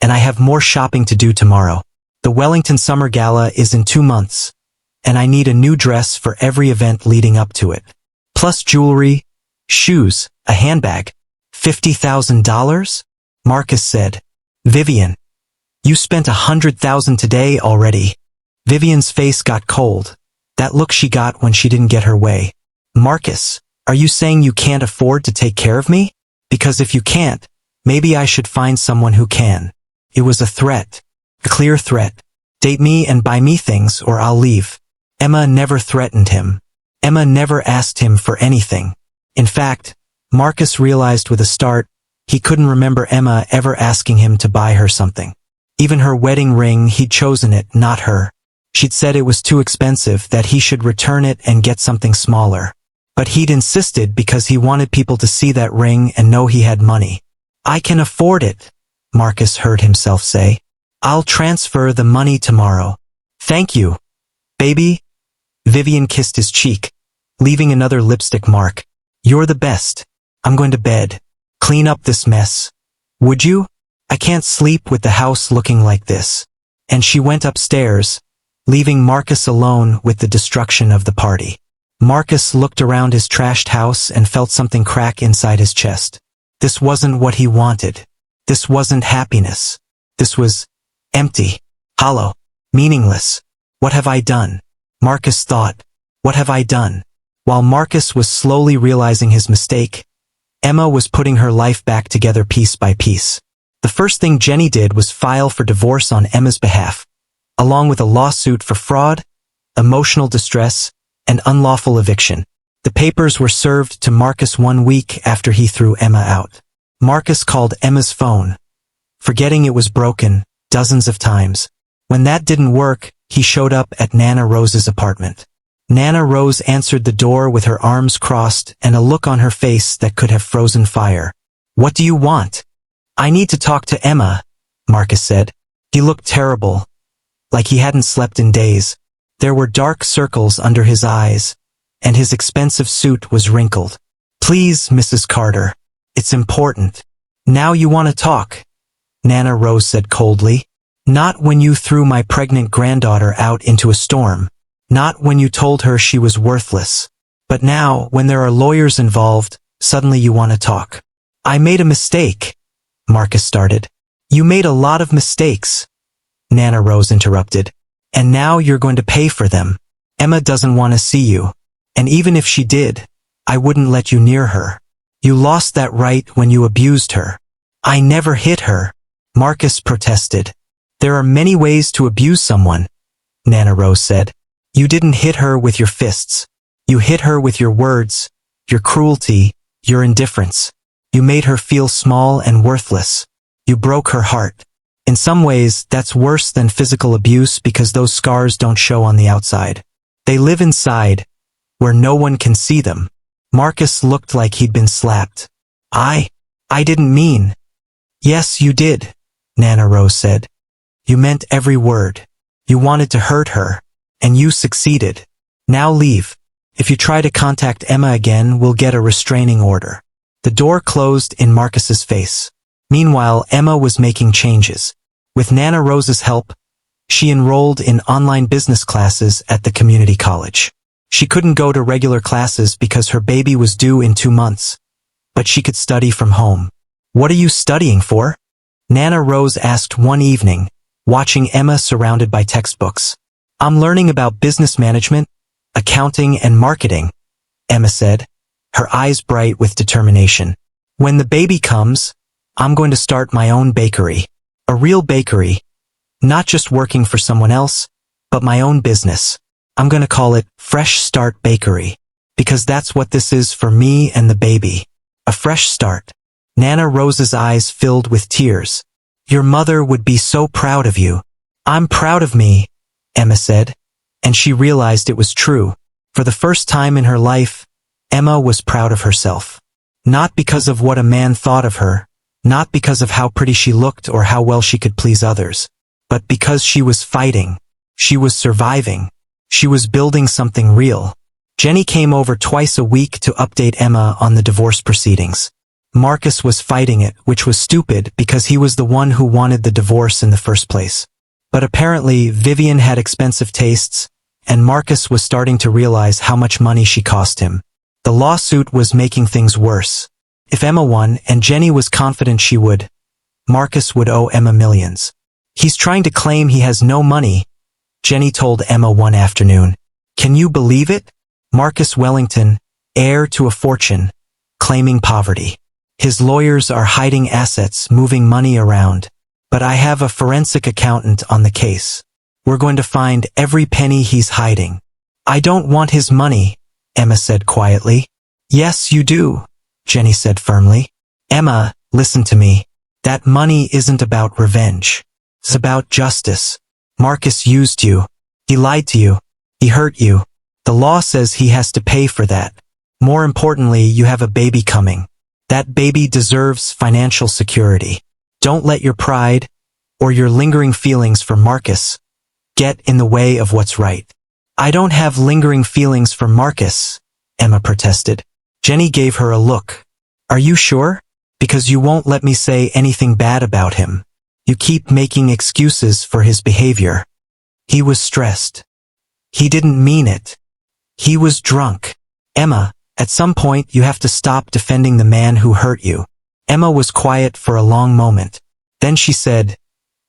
[SPEAKER 1] and I have more shopping to do tomorrow. The Wellington Summer Gala is in 2 months, and I need a new dress for every event leading up to it. Plus jewelry, shoes, a handbag. $50,000? Marcus said. Vivian. You spent $100,000 today already. Vivian's face got cold. That look she got when she didn't get her way. Marcus, are you saying you can't afford to take care of me? Because if you can't, maybe I should find someone who can. It was a threat. A clear threat. Date me and buy me things or I'll leave. Emma never threatened him. Emma never asked him for anything. In fact, Marcus realized with a start, he couldn't remember Emma ever asking him to buy her something. Even her wedding ring, he'd chosen it, not her. She'd said it was too expensive, that he should return it and get something smaller. But he'd insisted because he wanted people to see that ring and know he had money. I can afford it, Marcus heard himself say. I'll transfer the money tomorrow. Thank you, baby. Vivian kissed his cheek, leaving another lipstick mark. You're the best. I'm going to bed. Clean up this mess. Would you? I can't sleep with the house looking like this. And she went upstairs, leaving Marcus alone with the destruction of the party. Marcus looked around his trashed house and felt something crack inside his chest. This wasn't what he wanted. This wasn't happiness. This was empty, hollow, meaningless. What have I done? Marcus thought. What have I done? While Marcus was slowly realizing his mistake, Emma was putting her life back together piece by piece. The first thing Jenny did was file for divorce on Emma's behalf, along with a lawsuit for fraud, emotional distress, and unlawful eviction. The papers were served to Marcus 1 week after he threw Emma out. Marcus called Emma's phone, forgetting it was broken dozens of times. When that didn't work, he showed up at Nana Rose's apartment. Nana Rose answered the door with her arms crossed and a look on her face that could have frozen fire. What do you want? I need to talk to Emma, Marcus said. He looked terrible, like he hadn't slept in days. There were dark circles under his eyes, and his expensive suit was wrinkled. Please, Mrs. Carter. It's important. Now you want to talk, Nana Rose said coldly. Not when you threw my pregnant granddaughter out into a storm. Not when you told her she was worthless. But now, when there are lawyers involved, suddenly you want to talk. I made a mistake, Marcus started. You made a lot of mistakes, Nana Rose interrupted. And now you're going to pay for them. Emma doesn't want to see you. And even if she did, I wouldn't let you near her. You lost that right when you abused her. I never hit her, Marcus protested. There are many ways to abuse someone, Nana Rose said. You didn't hit her with your fists. You hit her with your words, your cruelty, your indifference. You made her feel small and worthless. You broke her heart. In some ways, that's worse than physical abuse because those scars don't show on the outside. They live inside, where no one can see them. Marcus looked like he'd been slapped. I didn't mean. Yes, you did, Nana Rose said. You meant every word. You wanted to hurt her, and you succeeded. Now leave. If you try to contact Emma again, we'll get a restraining order. The door closed in Marcus's face. Meanwhile, Emma was making changes. With Nana Rose's help, she enrolled in online business classes at the community college. She couldn't go to regular classes because her baby was due in 2 months, but she could study from home. What are you studying for? Nana Rose asked one evening, watching Emma surrounded by textbooks. I'm learning about business management, accounting, and marketing, Emma said, her eyes bright with determination. When the baby comes, I'm going to start my own bakery. A real bakery. Not just working for someone else, but my own business. I'm going to call it Fresh Start Bakery. Because that's what this is for me and the baby. A fresh start. Nana Rose's eyes filled with tears. Your mother would be so proud of you. I'm proud of me, Emma said. And she realized it was true. For the first time in her life, Emma was proud of herself. Not because of what a man thought of her, not because of how pretty she looked or how well she could please others, but because she was fighting. She was surviving. She was building something real. Jenny came over twice a week to update Emma on the divorce proceedings. Marcus was fighting it, which was stupid because he was the one who wanted the divorce in the first place. But apparently, Vivian had expensive tastes, and Marcus was starting to realize how much money she cost him. The lawsuit was making things worse. If Emma won, and Jenny was confident she would, Marcus would owe Emma millions. He's trying to claim he has no money, Jenny told Emma one afternoon. Can you believe it? Marcus Wellington, heir to a fortune, claiming poverty. His lawyers are hiding assets, moving money around. But I have a forensic accountant on the case. We're going to find every penny he's hiding. I don't want his money, Emma said quietly. Yes, you do, Jenny said firmly. Emma, listen to me. That money isn't about revenge. It's about justice. Marcus used you. He lied to you. He hurt you. The law says he has to pay for that. More importantly, you have a baby coming. That baby deserves financial security. Don't let your pride, or your lingering feelings for Marcus get in the way of what's right. I don't have lingering feelings for Marcus, Emma protested. Jenny gave her a look. Are you sure? Because you won't let me say anything bad about him. You keep making excuses for his behavior. He was stressed. He didn't mean it. He was drunk. Emma, at some point you have to stop defending the man who hurt you. Emma was quiet for a long moment. Then she said,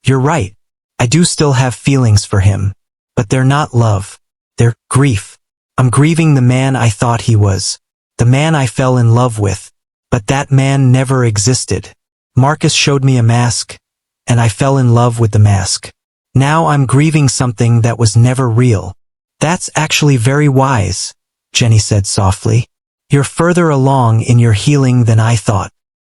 [SPEAKER 1] You're right. I do still have feelings for him. But they're not love. They're grief. I'm grieving the man I thought he was. The man I fell in love with. But that man never existed. Marcus showed me a mask, and I fell in love with the mask. Now I'm grieving something that was never real. That's actually very wise, Jenny said softly. You're further along in your healing than I thought.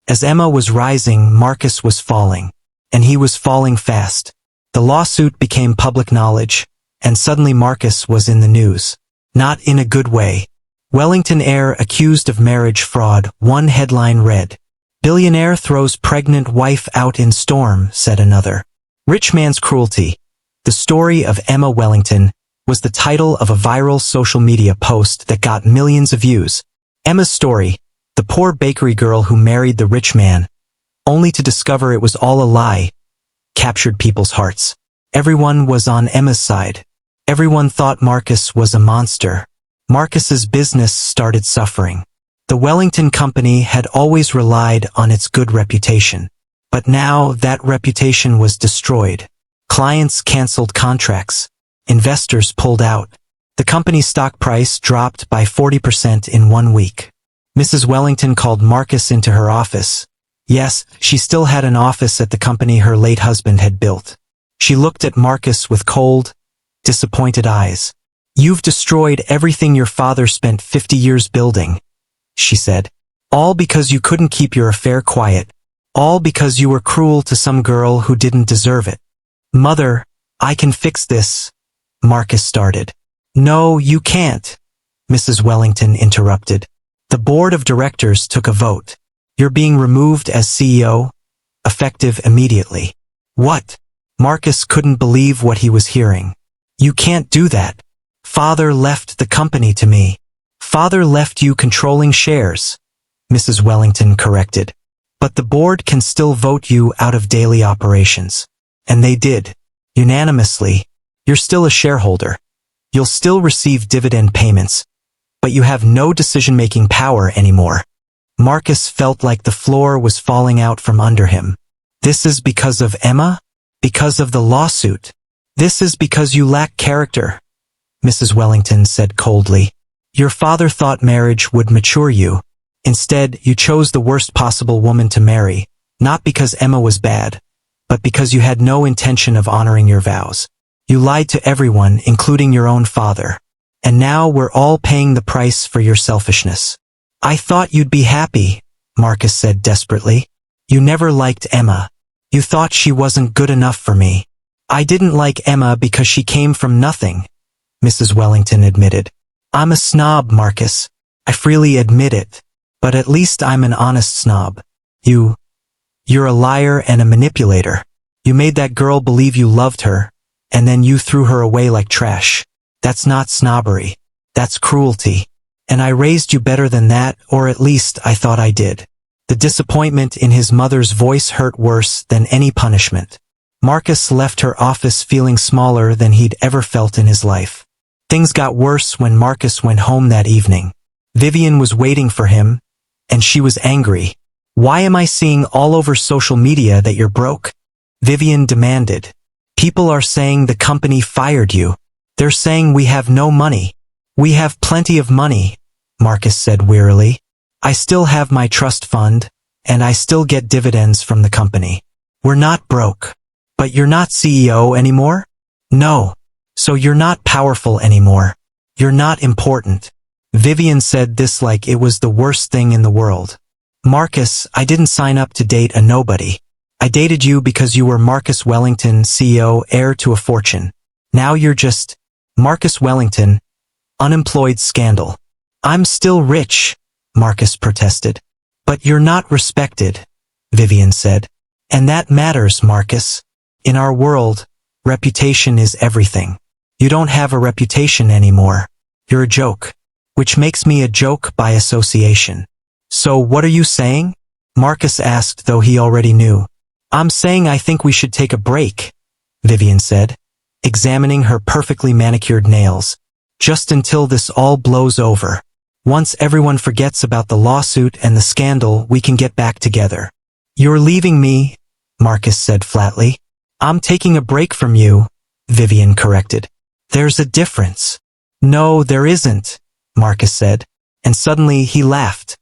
[SPEAKER 1] As Emma was rising, Marcus was falling. And he was falling fast. The lawsuit became public knowledge, and suddenly Marcus was in the news. Not in a good way. Wellington heir accused of marriage fraud, one headline read. Billionaire throws pregnant wife out in storm, said another. Rich man's cruelty. The story of Emma Wellington was the title of a viral social media post that got millions of views. Emma's story, the poor bakery girl who married the rich man, only to discover it was all a lie, captured people's hearts. Everyone was on Emma's side. Everyone thought Marcus was a monster. Marcus's business started suffering. The Wellington Company had always relied on its good reputation. But now that reputation was destroyed. Clients canceled contracts. Investors pulled out. The company's stock price dropped by 40% in 1 week. Mrs. Wellington called Marcus into her office. Yes, she still had an office at the company her late husband had built. She looked at Marcus with cold, disappointed eyes. You've destroyed everything your father spent 50 years building, she said. All because you couldn't keep your affair quiet. All because you were cruel to some girl who didn't deserve it. Mother, I can fix this, Marcus started. No, you can't, Mrs. Wellington interrupted. The board of directors took a vote. You're being removed as CEO, effective immediately. What? Marcus couldn't believe what he was hearing. You can't do that. Father left the company to me. Father left you controlling shares, Mrs. Wellington corrected. But the board can still vote you out of daily operations. And they did. Unanimously. You're still a shareholder. You'll still receive dividend payments. But you have no decision-making power anymore. Marcus felt like the floor was falling out from under him. This is because of Emma? Because of the lawsuit? This is because you lack character, Mrs. Wellington said coldly. Your father thought marriage would mature you. Instead, you chose the worst possible woman to marry, not because Emma was bad, but because you had no intention of honoring your vows. You lied to everyone, including your own father. And now we're all paying the price for your selfishness. I thought you'd be happy, Marcus said desperately. You never liked Emma. You thought she wasn't good enough for me. I didn't like Emma because she came from nothing, Mrs. Wellington admitted. I'm a snob, Marcus. I freely admit it. But at least I'm an honest snob. You're a liar and a manipulator. You made that girl believe you loved her, and then you threw her away like trash. That's not snobbery. That's cruelty. And I raised you better than that, or at least I thought I did. The disappointment in his mother's voice hurt worse than any punishment. Marcus left her office feeling smaller than he'd ever felt in his life. Things got worse when Marcus went home that evening. Vivian was waiting for him, and she was angry. Why am I seeing all over social media that you're broke? Vivian demanded. People are saying the company fired you. They're saying we have no money. We have plenty of money, Marcus said wearily. I still have my trust fund, and I still get dividends from the company. We're not broke. But you're not CEO anymore? No. So you're not powerful anymore. You're not important. Vivian said this like it was the worst thing in the world. Marcus, I didn't sign up to date a nobody. I dated you because you were Marcus Wellington, CEO, heir to a fortune. Now you're just Marcus Wellington, unemployed scandal. I'm still rich, Marcus protested. But you're not respected, Vivian said. And that matters, Marcus. In our world, reputation is everything. You don't have a reputation anymore. You're a joke. Which makes me a joke by association. So what are you saying? Marcus asked, though he already knew. I'm saying I think we should take a break, Vivian said, examining her perfectly manicured nails. Just until this all blows over. Once everyone forgets about the lawsuit and the scandal, we can get back together. You're leaving me, Marcus said flatly. I'm taking a break from you, Vivian corrected. There's a difference. No, there isn't, Marcus said, and suddenly he laughed.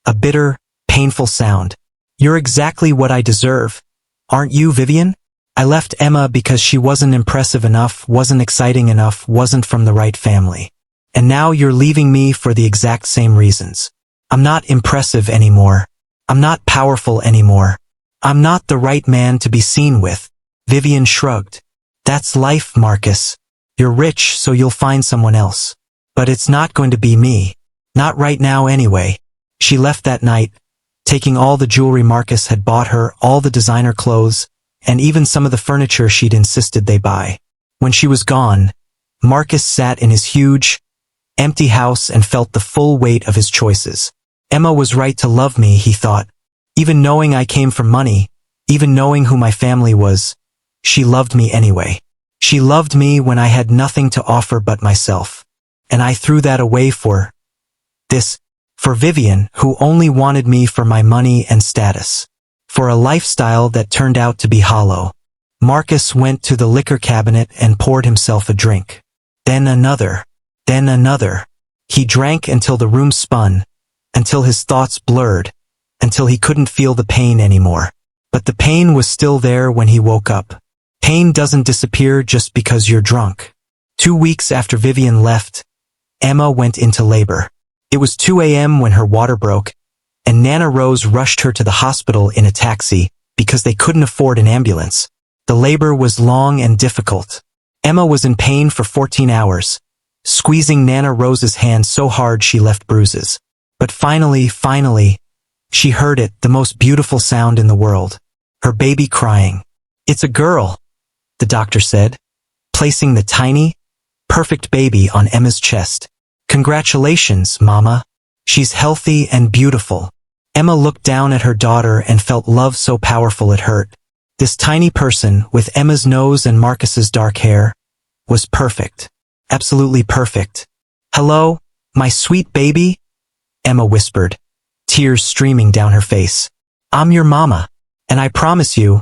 [SPEAKER 1] A bitter, painful sound. You're exactly what I deserve. Aren't you, Vivian? I left Emma because she wasn't impressive enough, wasn't exciting enough, wasn't from the right family. And now you're leaving me for the exact same reasons. I'm not impressive anymore. I'm not powerful anymore. I'm not the right man to be seen with. Vivian shrugged. That's life, Marcus. You're rich, so you'll find someone else. But it's not going to be me. Not right now anyway. She left that night, taking all the jewelry Marcus had bought her, all the designer clothes, and even some of the furniture she'd insisted they buy. When she was gone, Marcus sat in his huge, empty house and felt the full weight of his choices. Emma was right to love me, he thought. Even knowing I came from money, even knowing who my family was, she loved me anyway. She loved me when I had nothing to offer but myself. And I threw that away for Vivian, who only wanted me for my money and status. For a lifestyle that turned out to be hollow. Marcus went to the liquor cabinet and poured himself a drink. Then another. Then another. He drank until the room spun, until his thoughts blurred, until he couldn't feel the pain anymore. But the pain was still there when he woke up. Pain doesn't disappear just because you're drunk. 2 weeks after Vivian left, Emma went into labor. It was 2 a.m. when her water broke, and Nana Rose rushed her to the hospital in a taxi because they couldn't afford an ambulance. The labor was long and difficult. Emma was in pain for 14 hours, squeezing Nana Rose's hand so hard she left bruises. But finally, she heard it, the most beautiful sound in the world. Her baby crying. It's a girl, the doctor said, placing the tiny, perfect baby on Emma's chest. Congratulations, Mama. She's healthy and beautiful. Emma looked down at her daughter and felt love so powerful it hurt. This tiny person, with Emma's nose and Marcus's dark hair, was perfect. Absolutely perfect. Hello, my sweet baby? Emma whispered, tears streaming down her face. I'm your mama, and I promise you,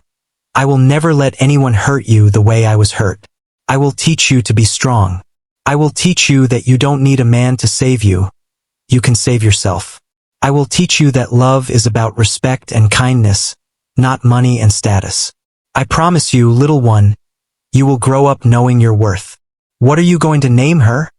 [SPEAKER 1] I will never let anyone hurt you the way I was hurt. I will teach you to be strong. I will teach you that you don't need a man to save you. You can save yourself. I will teach you that love is about respect and kindness, not money and status. I promise you, little one, you will grow up knowing your worth. What are you going to name her?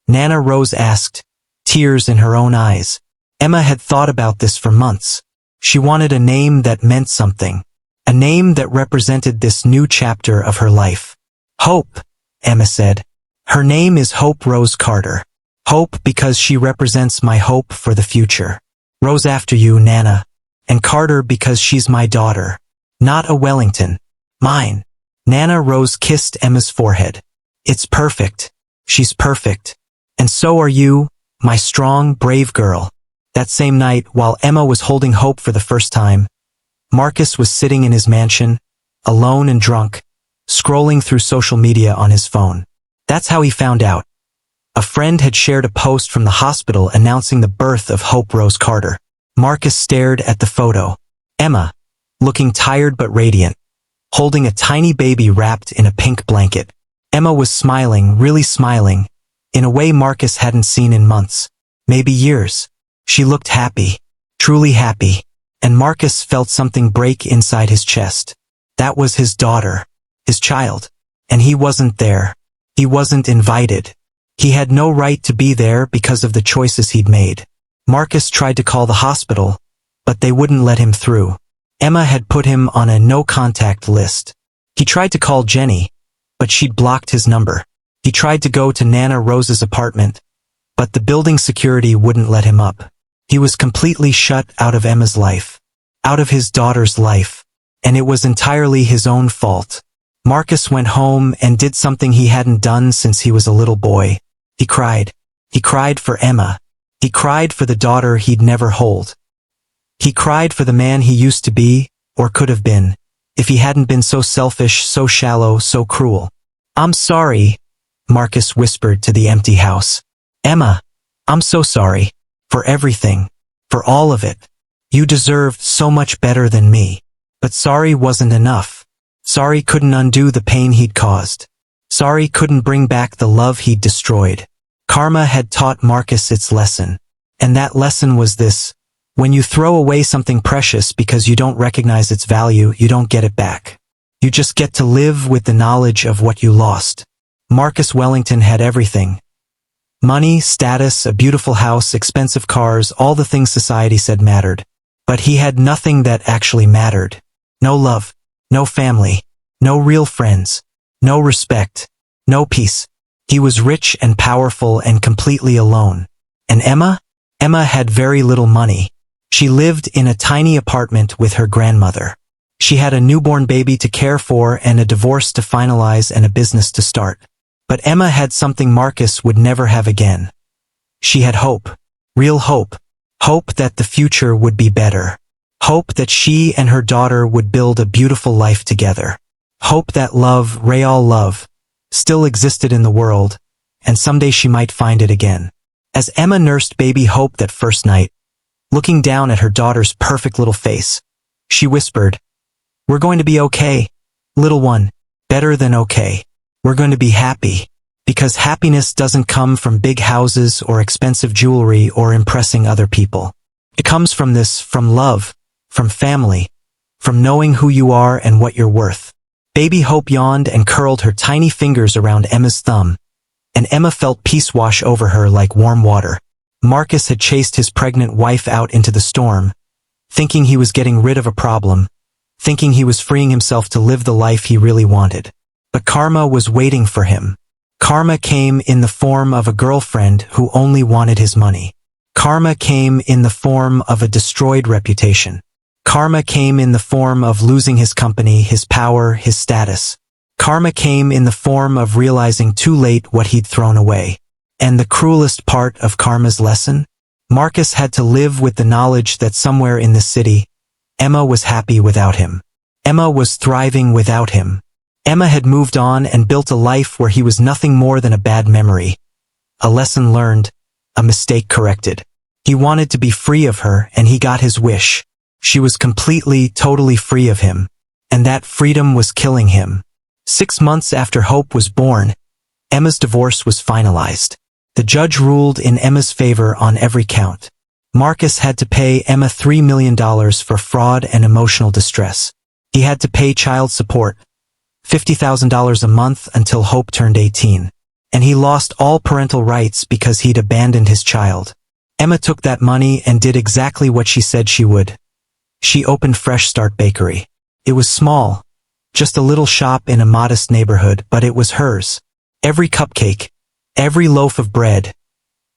[SPEAKER 1] Nana Rose asked, tears in her own eyes. Emma had thought about this for months. She wanted a name that meant something. A name that represented this new chapter of her life. Hope, Emma said. Her name is Hope Rose Carter. Hope because she represents my hope for the future. Rose after you, Nana. And Carter because she's my daughter. Not a Wellington. Mine. Nana Rose kissed Emma's forehead. It's perfect. She's perfect. And so are you, my strong, brave girl. That same night, while Emma was holding Hope for the first time, Marcus was sitting in his mansion, alone and drunk, scrolling through social media on his phone. That's how he found out. A friend had shared a post from the hospital announcing the birth of Hope Rose Carter. Marcus stared at the photo. Emma, looking tired but radiant, holding a tiny baby wrapped in a pink blanket. Emma was smiling, really smiling, in a way Marcus hadn't seen in months, maybe years. She looked happy, truly happy, and Marcus felt something break inside his chest. That was his daughter, his child, and he wasn't there. He wasn't invited. He had no right to be there because of the choices he'd made. Marcus tried to call the hospital, but they wouldn't let him through. Emma had put him on a no-contact list. He tried to call Jenny, but she'd blocked his number. He tried to go to Nana Rose's apartment, but the building security wouldn't let him up. He was completely shut out of Emma's life, out of his daughter's life, and it was entirely his own fault. Marcus went home and did something he hadn't done since he was a little boy. He cried. He cried for Emma. He cried for the daughter he'd never hold. He cried for the man he used to be, or could have been, if he hadn't been so selfish, so shallow, so cruel. "I'm sorry," Marcus whispered to the empty house. "Emma, I'm so sorry. For everything. For all of it. You deserved so much better than me." But sorry wasn't enough. Sorry couldn't undo the pain he'd caused. Sorry couldn't bring back the love he'd destroyed. Karma had taught Marcus its lesson. And that lesson was this: when you throw away something precious because you don't recognize its value, you don't get it back. You just get to live with the knowledge of what you lost. Marcus Wellington had everything. Money, status, a beautiful house, expensive cars, all the things society said mattered. But he had nothing that actually mattered. No love, no family, no real friends, no respect, no peace. He was rich and powerful and completely alone. And Emma? Emma had very little money. She lived in a tiny apartment with her grandmother. She had a newborn baby to care for and a divorce to finalize and a business to start. But Emma had something Marcus would never have again. She had hope. Real hope. Hope that the future would be better. Hope that she and her daughter would build a beautiful life together. Hope that love, real love, still existed in the world, and someday she might find it again. As Emma nursed baby Hope that first night, looking down at her daughter's perfect little face, she whispered, "We're going to be okay, little one, better than okay. We're going to be happy." Because happiness doesn't come from big houses or expensive jewelry or impressing other people. It comes from this, from love, from family, from knowing who you are and what you're worth. Baby Hope yawned and curled her tiny fingers around Emma's thumb, and Emma felt peace wash over her like warm water. Marcus had chased his pregnant wife out into the storm, thinking he was getting rid of a problem, thinking he was freeing himself to live the life he really wanted. But karma was waiting for him. Karma came in the form of a girlfriend who only wanted his money. Karma came in the form of a destroyed reputation. Karma came in the form of losing his company, his power, his status. Karma came in the form of realizing too late what he'd thrown away. And the cruelest part of karma's lesson? Marcus had to live with the knowledge that somewhere in the city, Emma was happy without him. Emma was thriving without him. Emma had moved on and built a life where he was nothing more than a bad memory. A lesson learned, a mistake corrected. He wanted to be free of her, and he got his wish. She was completely, totally free of him. And that freedom was killing him. 6 months after Hope was born, Emma's divorce was finalized. The judge ruled in Emma's favor on every count. Marcus had to pay Emma $3 million for fraud and emotional distress. He had to pay child support, $50,000 a month until Hope turned 18. And he lost all parental rights because he'd abandoned his child. Emma took that money and did exactly what she said she would. She opened Fresh Start Bakery. It was small, just a little shop in a modest neighborhood, but it was hers. Every cupcake, every loaf of bread,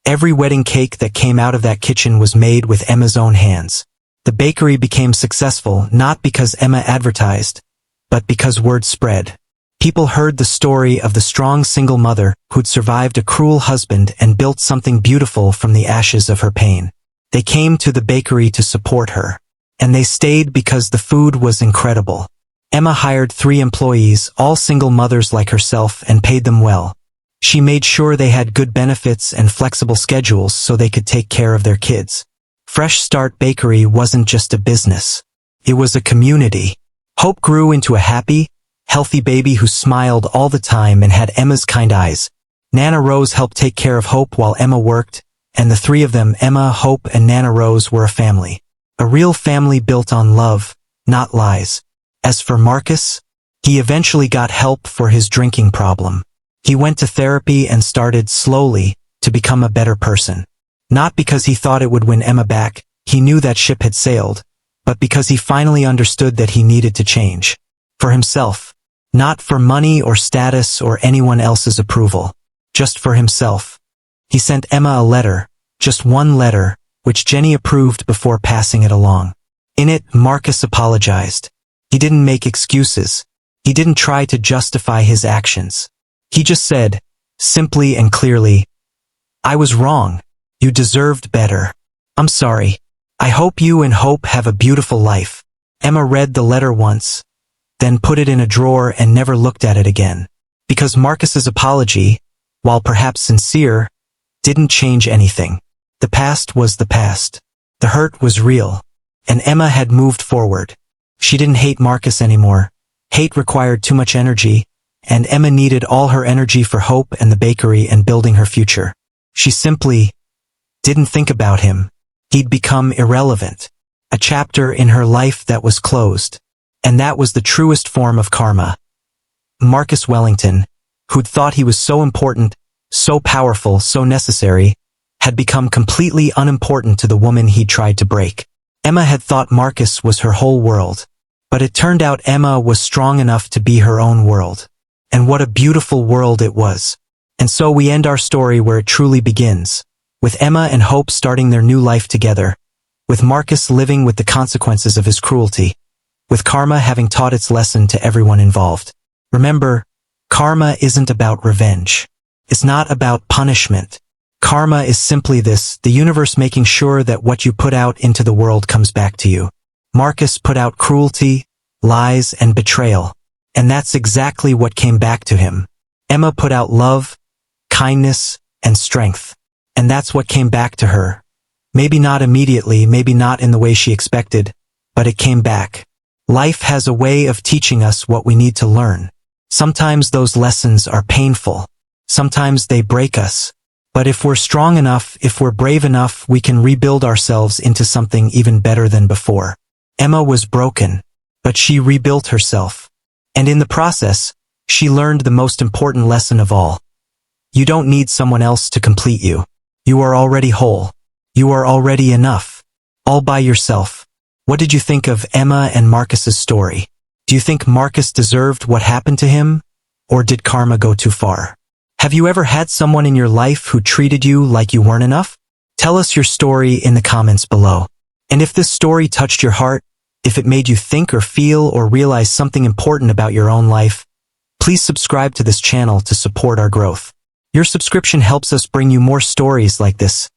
[SPEAKER 1] every wedding cake that came out of that kitchen was made with Emma's own hands. The bakery became successful not because Emma advertised, but because word spread. People heard the story of the strong single mother who'd survived a cruel husband and built something beautiful from the ashes of her pain. They came to the bakery to support her. And they stayed because the food was incredible. Emma hired 3 employees, all single mothers like herself, and paid them well. She made sure they had good benefits and flexible schedules so they could take care of their kids. Fresh Start Bakery wasn't just a business. It was a community. Hope grew into a happy, healthy baby who smiled all the time and had Emma's kind eyes. Nana Rose helped take care of Hope while Emma worked, and the 3 of them, Emma, Hope, and Nana Rose, were a family. A real family built on love, not lies. As for Marcus, he eventually got help for his drinking problem. He went to therapy and started, slowly, to become a better person. Not because he thought it would win Emma back, he knew that ship had sailed, but because he finally understood that he needed to change. For himself. Not for money or status or anyone else's approval. Just for himself. He sent Emma a letter, just one letter, which Jenny approved before passing it along. In it, Marcus apologized. He didn't make excuses. He didn't try to justify his actions. He just said, simply and clearly, "I was wrong. You deserved better. I'm sorry. I hope you and Hope have a beautiful life." Emma read the letter once, then put it in a drawer and never looked at it again. Because Marcus's apology, while perhaps sincere, didn't change anything. The past was the past. The hurt was real. And Emma had moved forward. She didn't hate Marcus anymore. Hate required too much energy, and Emma needed all her energy for Hope and the bakery and building her future. She simply didn't think about him. He'd become irrelevant. A chapter in her life that was closed. And that was the truest form of karma. Marcus Wellington, who'd thought he was so important, so powerful, so necessary, had become completely unimportant to the woman he'd tried to break. Emma had thought Marcus was her whole world. But it turned out Emma was strong enough to be her own world. And what a beautiful world it was. And so we end our story where it truly begins, with Emma and Hope starting their new life together, with Marcus living with the consequences of his cruelty, with karma having taught its lesson to everyone involved. Remember, karma isn't about revenge. It's not about punishment. Karma is simply this, the universe making sure that what you put out into the world comes back to you. Marcus put out cruelty, lies, and betrayal. And that's exactly what came back to him. Emma put out love, kindness, and strength. And that's what came back to her. Maybe not immediately, maybe not in the way she expected, but it came back. Life has a way of teaching us what we need to learn. Sometimes those lessons are painful. Sometimes they break us. But if we're strong enough, if we're brave enough, we can rebuild ourselves into something even better than before. Emma was broken, but she rebuilt herself. And in the process, she learned the most important lesson of all. You don't need someone else to complete you. You are already whole. You are already enough. All by yourself. What did you think of Emma and Marcus's story? Do you think Marcus deserved what happened to him? Or did karma go too far? Have you ever had someone in your life who treated you like you weren't enough? Tell us your story in the comments below. And if this story touched your heart, if it made you think or feel or realize something important about your own life, please subscribe to this channel to support our growth. Your subscription helps us bring you more stories like this.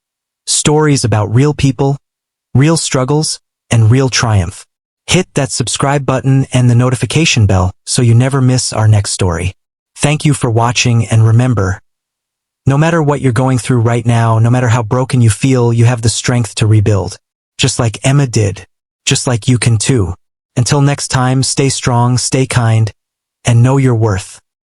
[SPEAKER 1] Stories about real people, real struggles, and real triumph. Hit that subscribe button and the notification bell so you never miss our next story. Thank you for watching, and remember, no matter what you're going through right now, no matter how broken you feel, you have the strength to rebuild. Just like Emma did. Just like you can too. Until next time, stay strong, stay kind, and know your worth.